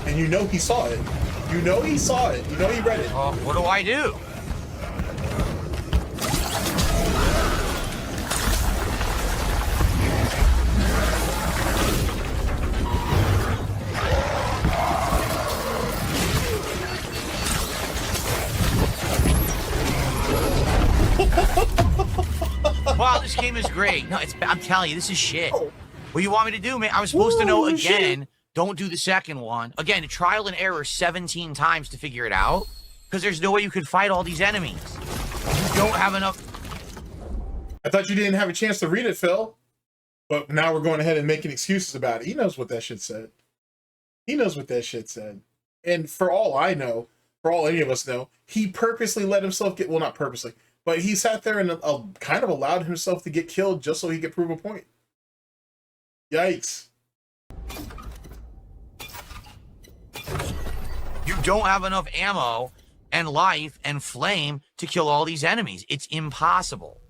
And you know he saw it. You know he saw it. You know he read it. What do I do? Wow, this game is great. No, I'm telling you, this is shit. What do you want me to do, man? I was supposed to know again. Don't do the second one. Again, trial and error 17 times to figure it out. Because there's no way you could fight all these enemies. You don't have enough. I thought you didn't have a chance to read it, Phil. But now we're going ahead and making excuses about it. He knows what that shit said. He knows what that shit said. And for all I know, for all any of us know, he purposely let himself get, well, not purposely, but he sat there and kind of allowed himself to get killed just so he could prove a point. Yikes. You don't have enough ammo and life and flame to kill all these enemies. It's impossible.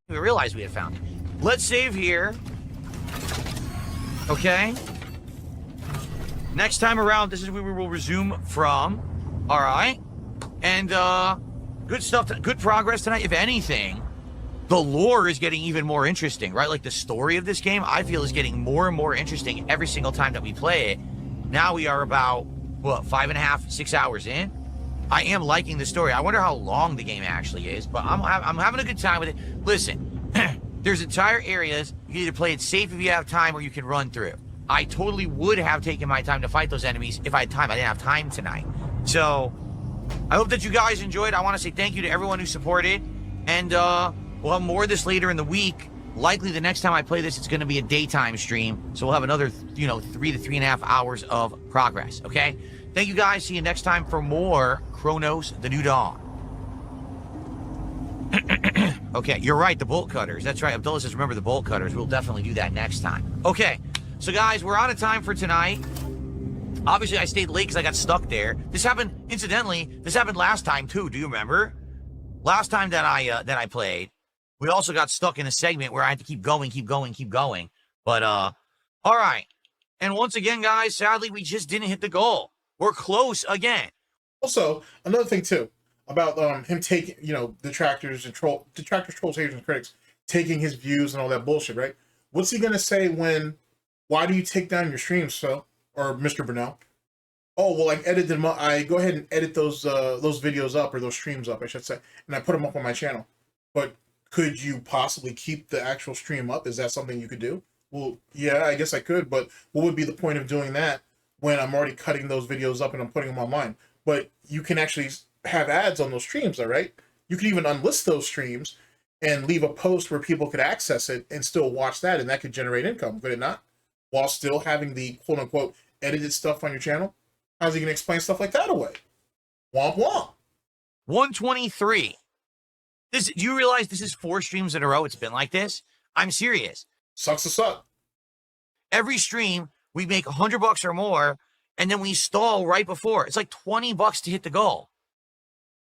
We realized we had found it. Let's save here. Okay. Next time around, this is where we will resume from. All right. And good stuff, good progress tonight. If anything, the lore is getting even more interesting, right? Like the story of this game, I feel, is getting more and more interesting every single time that we play it. Now we are about, what, 5.5, 6 hours in? I am liking the story. I wonder how long the game actually is, but I'm having a good time with it. Listen, there's entire areas. You can either play it safe if you have time or you can run through. I totally would have taken my time to fight those enemies if I had time. I didn't have time tonight. So I hope that you guys enjoyed. I want to say thank you to everyone who supported. And we'll have more of this later in the week. Likely the next time I play this, it's going to be a daytime stream. So we'll have another, 3 to 3.5 hours of progress. Okay? Thank you guys. See you next time for more Chronos the New Dawn. Okay, you're right. The bolt cutters. That's right. Abdullah says, remember the bolt cutters. We'll definitely do that next time. Okay. So, guys, we're out of time for tonight. Obviously, I stayed late because I got stuck there. This happened, incidentally, this happened last time, too. Do you remember? Last time that I played, we also got stuck in a segment where I had to keep going. But, all right. And once again, guys, sadly, we just didn't hit the goal. We're close again. Also, another thing, too, about him taking, detractors, trolls, haters, and critics, taking his views and all that bullshit, right? What's he going to say why do you take down your streams, Phil? Or Mr. Burnell? Oh, well, I go ahead and edit those videos up, or those streams up, I should say, and I put them up on my channel. But could you possibly keep the actual stream up? Is that something you could do? Well, yeah, I guess I could, but what would be the point of doing that when I'm already cutting those videos up and I'm putting them online? But you can actually have ads on those streams, all right? You can even unlist those streams and leave a post where people could access it and still watch that, and that could generate income, could it not? While still having the quote-unquote edited stuff on your channel? How's he going to explain stuff like that away? Womp womp. 123. Do you realize this is 4 streams in a row? It's been like this. I'm serious. Sucks to suck. Every stream, we make $100 or more, and then we stall right before. It's like $20 to hit the goal.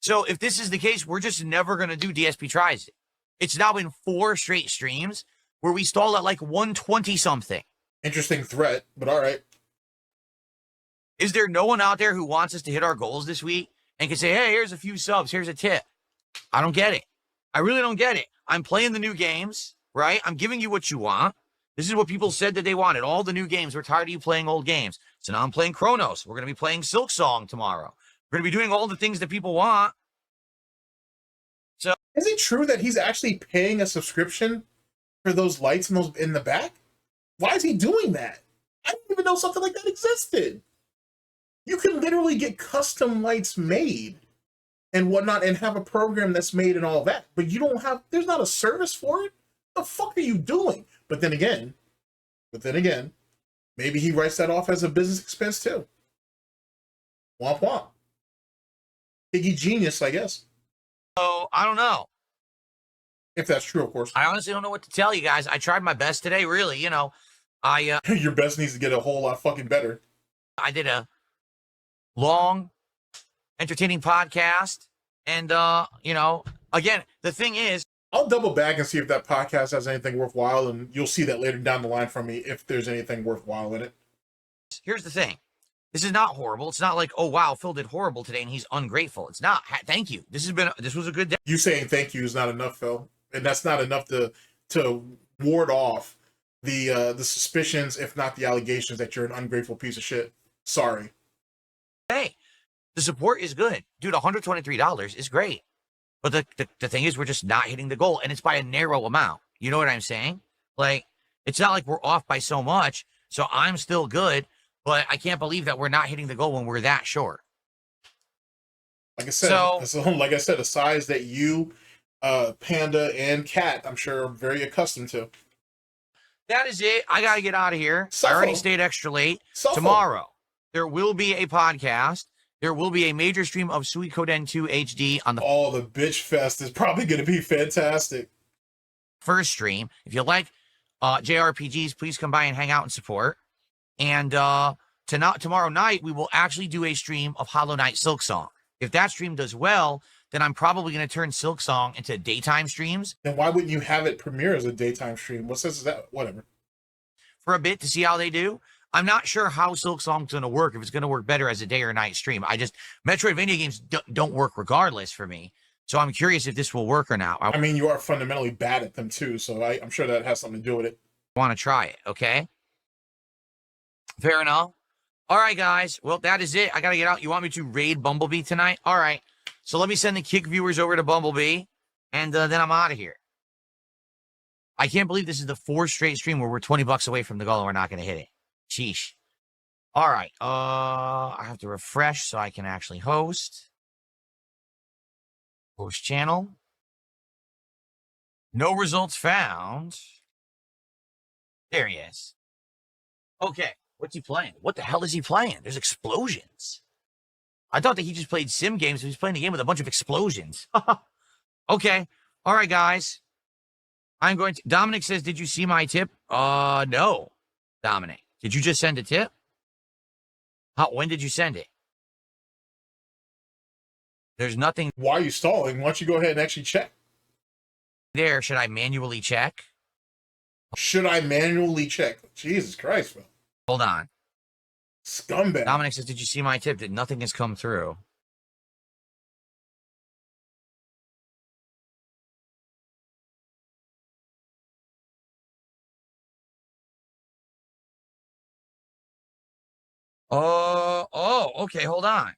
So if this is the case, we're just never going to do DSP Tries It. It's now been 4 straight streams where we stall at like 120 something. Interesting threat, but all right. Is there no one out there who wants us to hit our goals this week and can say, hey, here's a few subs, here's a tip? I don't get it. I really don't get it. I'm playing the new games, right? I'm giving you what you want. This is what people said that they wanted. All the new games. We're tired of you playing old games. So now I'm playing Chronos. We're going to be playing Silk Song tomorrow. We're going to be doing all the things that people want. So is it true that he's actually paying a subscription for those lights in the back? Why is he doing that? I didn't even know something like that existed. You can literally get custom lights made and whatnot and have a program that's made and all that, but you don't have, there's not a service for it. The fuck are you doing? But then again, maybe he writes that off as a business expense too. Womp womp. Piggy genius, I guess. So I don't know. If that's true, of course. I honestly don't know what to tell you guys. I tried my best today, really. You know, Your best needs to get a whole lot fucking better. I did a long, entertaining podcast. And, you know, again, the thing is, I'll double back and see if that podcast has anything worthwhile, and you'll see that later down the line from me if there's anything worthwhile in it. here's the thing. This is not horrible. It's not like, oh, wow, Phil did horrible today and he's ungrateful. It's not. Thank you. This was a good day. You saying thank you is not enough, Phil, and that's not enough to ward off the suspicions, if not the allegations, that you're an ungrateful piece of shit. Sorry. Hey, the support is good. Dude, $123 is great. But the thing is, we're just not hitting the goal, and it's by a narrow amount. You know what I'm saying? Like, it's not like we're off by so much, so I'm still good, but I can't believe that we're not hitting the goal when we're that short. Like I said, a size that you, Panda, and Cat, I'm sure, are very accustomed to. That is it. I got to get out of here. I already stayed extra late. Tomorrow, there will be a podcast. There will be a major stream of Suikoden 2 HD on the the bitch fest is probably going to be fantastic. first stream. If you like JRPGs, please come by and hang out and support. And tomorrow night, we will actually do a stream of Hollow Knight Silk Song. If that stream does well, then I'm probably going to turn Silk Song into daytime streams. Then why wouldn't you have it premiere as a daytime stream? What sense is that? Whatever. For a bit to see how they do. I'm not sure how Silk Song's going to work, if it's going to work better as a day or night stream. Metroidvania games don't work regardless for me. So I'm curious if this will work or not. I mean, you are fundamentally bad at them too, so I'm sure that has something to do with it. I want to try it, okay? Fair enough. All right, guys. Well, that is it. I got to get out. You want me to raid Bumblebee tonight? All right. So let me send the Kick viewers over to Bumblebee, and then I'm out of here. I can't believe this is the 4th straight stream where we're $20 away from the goal and we're not going to hit it. Sheesh. All right. I have to refresh so I can actually host. Host channel. No results found. There he is. Okay. What's he playing? What the hell is he playing? There's explosions. I thought that he just played sim games, but he's playing a game with a bunch of explosions. Okay. All right, guys. I'm going to... Dominic says, did you see my tip? No. Dominic. Did you just send a tip? When did you send it? There's nothing Why are you stalling? Why don't you go ahead and actually check? there. Should I manually check? Should I manually check? Jesus Christ, bro. Hold on. Scumbag. Dominic says, did you see my tip? That nothing has come through. Okay, hold on.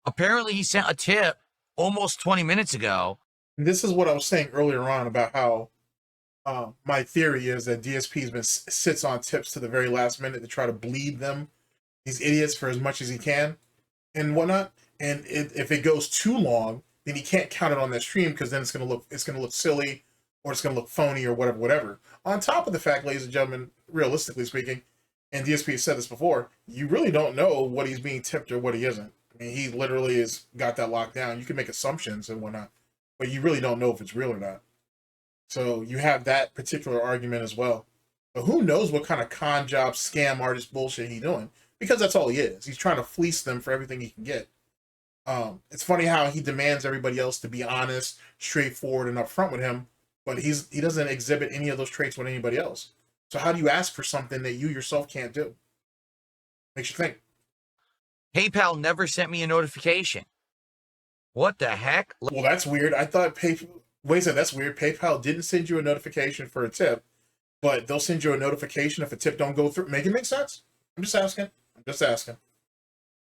Apparently he sent a tip almost 20 minutes ago. This is what I was saying earlier on about how my theory is that DSP sits on tips to the very last minute to try to bleed them, these idiots, for as much as he can and whatnot. And if it goes too long, then he can't count it on that stream, because then it's gonna look silly, or it's gonna look phony, or whatever. On top of the fact, ladies and gentlemen, realistically speaking, and DSP has said this before, you really don't know what he's being tipped or what he isn't. I mean, he literally has got that locked down. You can make assumptions and whatnot, but you really don't know if it's real or not. So you have that particular argument as well. But who knows what kind of con job, scam artist bullshit he's doing, because that's all he is. He's trying to fleece them for everything he can get. It's funny how he demands everybody else to be honest, straightforward, and upfront with him, but he doesn't exhibit any of those traits with anybody else. So how do you ask for something that you yourself can't do? Makes you think. PayPal never sent me a notification. What the heck? Well, that's weird. I thought wait a second, that's weird. PayPal didn't send you a notification for a tip, but they'll send you a notification if a tip don't go through. Make it make sense? I'm just asking.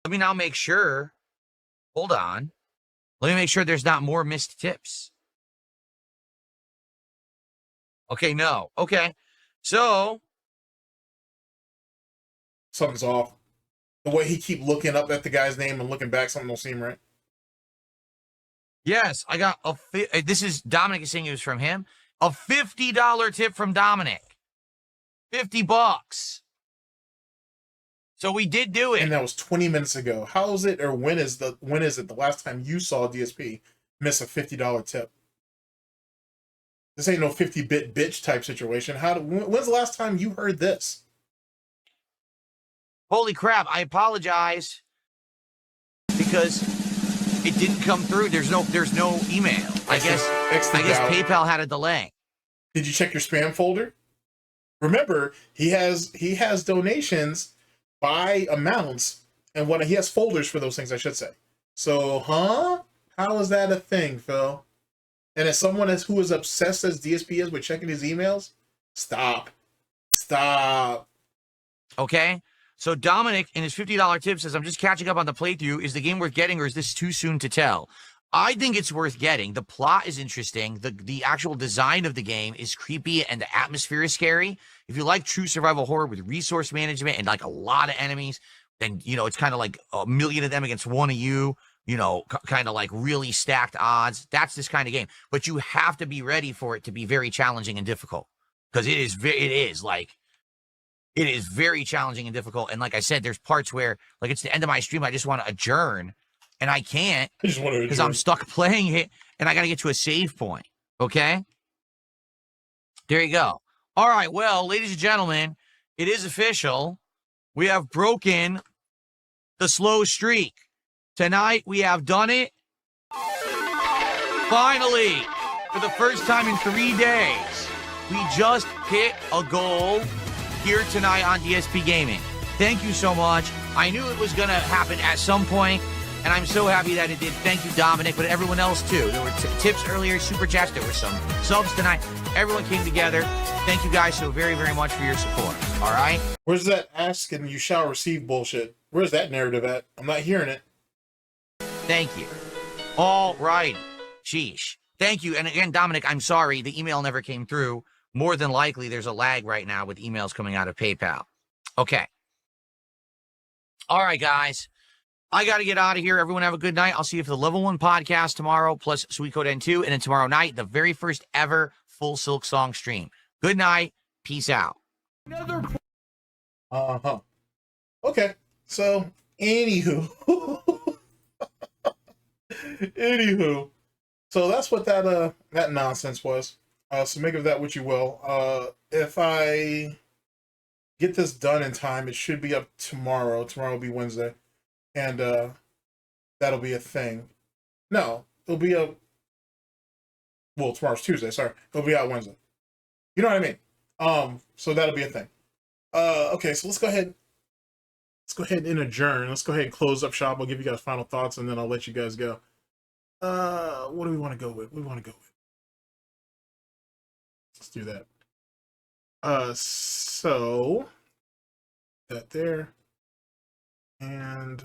Let me now make sure. Hold on. Let me make sure there's not more missed tips. Okay, no. Okay. So Something's off. The way he keep looking up at the guy's name and looking back, something don't seem right. yes, I got this is Dominic is saying it was from him. A $50 tip from Dominic. $50. So we did do it. And that was 20 minutes ago. How is it, or when is it the last time you saw DSP miss a $50 tip? This ain't no 50-bit bitch type situation. When's the last time you heard this? Holy crap, I apologize because it didn't come through. There's no email. I guess PayPal had a delay. Did you check your spam folder? Remember, he has donations by amounts, and he has folders for those things, I should say. So, how is that a thing, Phil? And as someone who is obsessed as DSP is with checking his emails, stop. Okay. So Dominic in his $50 tip says, I'm just catching up on the playthrough. Is the game worth getting, or is this too soon to tell? I think it's worth getting. The plot is interesting. The actual design of the game is creepy, and the atmosphere is scary. If you like true survival horror with resource management and like a lot of enemies, then, it's kind of like a million of them against one of you, kind of like really stacked odds. That's this kind of game. But you have to be ready for it to be very challenging and difficult, because it is very challenging and difficult. And like I said, there's parts where, like, it's the end of my stream, I just want to adjourn, and I can't because I'm stuck playing it, and I got to get to a save point. Okay? There you go. All right, well, ladies and gentlemen, it is official. We have broken the slow streak. Tonight, we have done it. Finally, for the first time in 3 days, we just hit a goal here tonight on DSP Gaming. Thank you so much. I knew it was going to happen at some point, and I'm so happy that it did. Thank you, Dominic, but everyone else, too. There were tips earlier, super chats. There were some subs tonight. Everyone came together. Thank you guys so very, very much for your support. All right? Where's that ask and you shall receive bullshit? Where's that narrative at? I'm not hearing it. Thank you. All right. Sheesh. Thank you. And again, Dominic, I'm sorry. The email never came through. More than likely, there's a lag right now with emails coming out of PayPal. Okay. All right, guys. I got to get out of here. Everyone have a good night. I'll see you for the Level 1 podcast tomorrow, plus Sweet Code N2. And then tomorrow night, the very first ever full Silk Song stream. Good night. Peace out. Okay. So, anywho. So that's what that nonsense was. So make of that what you will. If I get this done in time, it should be up tomorrow. Tomorrow will be Wednesday. And that'll be a thing. No, it'll be tomorrow's Tuesday, sorry. It'll be out Wednesday. You know what I mean? So that'll be a thing. Okay, so let's go ahead and adjourn. Let's go ahead and close up shop. I'll give you guys final thoughts, and then I'll let you guys go. What do we want to go with? Let's do that. So that there. And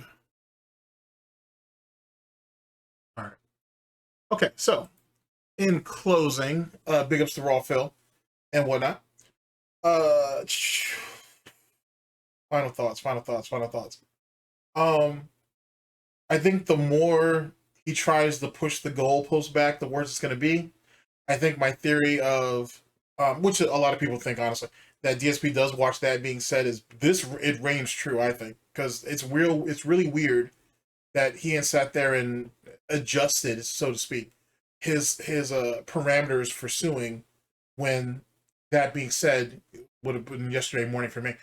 all right. Okay, so in closing, big ups to Raw Phil and whatnot. Final thoughts. I think the more he tries to push the goalpost back, the worse it's going to be. I think my theory of, which a lot of people think, honestly, that DSP does watch that being said is it reigns true, I think, because it's really weird that he sat there and adjusted, so to speak, his parameters for suing, when that being said would have been yesterday morning for me.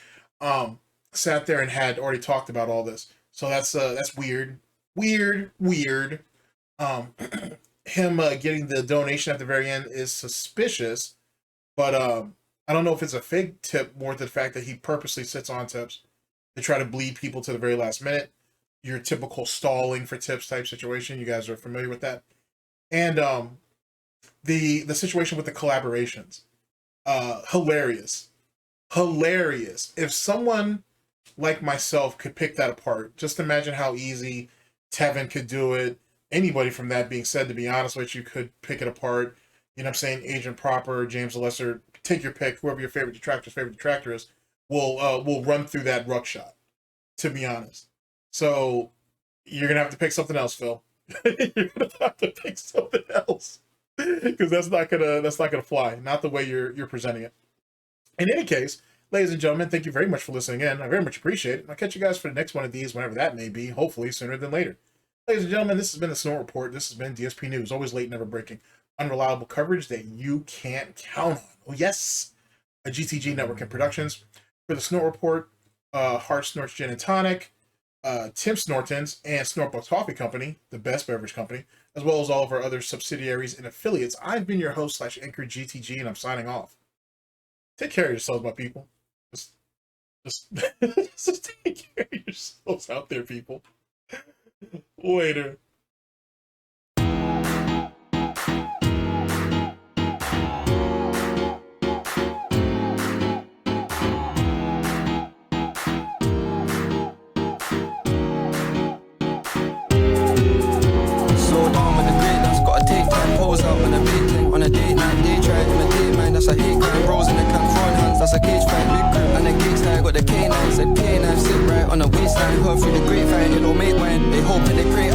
Sat there and had already talked about all this. So that's weird. Him getting the donation at the very end is suspicious, but I don't know if it's a fake tip, more than the fact that he purposely sits on tips to try to bleed people to the very last minute. your typical stalling for tips type situation. You guys are familiar with that. And the situation with the collaborations, hilarious. If someone like myself could pick that apart, just imagine how easy Tevin could do it. Anybody from that being said, to be honest with you, could pick it apart. You know what I'm saying? Agent Proper, James the Lesser, take your pick. Whoever your favorite detractor is, will run through that ruck shot, to be honest. So you're gonna have to pick something else, Phil. You're gonna have to pick something else, because that's not gonna fly. Not the way you're presenting it. In any case, ladies and gentlemen, thank you very much for listening in. I very much appreciate it. I'll catch you guys for the next one of these, whenever that may be, hopefully sooner than later. Ladies and gentlemen, this has been the Snort Report. This has been DSP News, always late, never breaking. Unreliable coverage that you can't count on. Oh, yes. A GTG Network and Productions. For the Snort Report, Hard Snorts Gin and Tonic, Tim Snortons, and SnortBucks Coffee Company, the best beverage company, as well as all of our other subsidiaries and affiliates. I've been your host / anchor GTG, and I'm signing off. Take care of yourselves, my people. Just take care of yourselves out there, people. Later. On a date night, they try to imitate mine. That's a hate crime. Bros in the camp, throwing hands. That's a cage fight. Big group and the gigs high. Got the K9. Said K9 sit right on the waistline. Heard through the grapevine. It don't make wine. They hoping they pray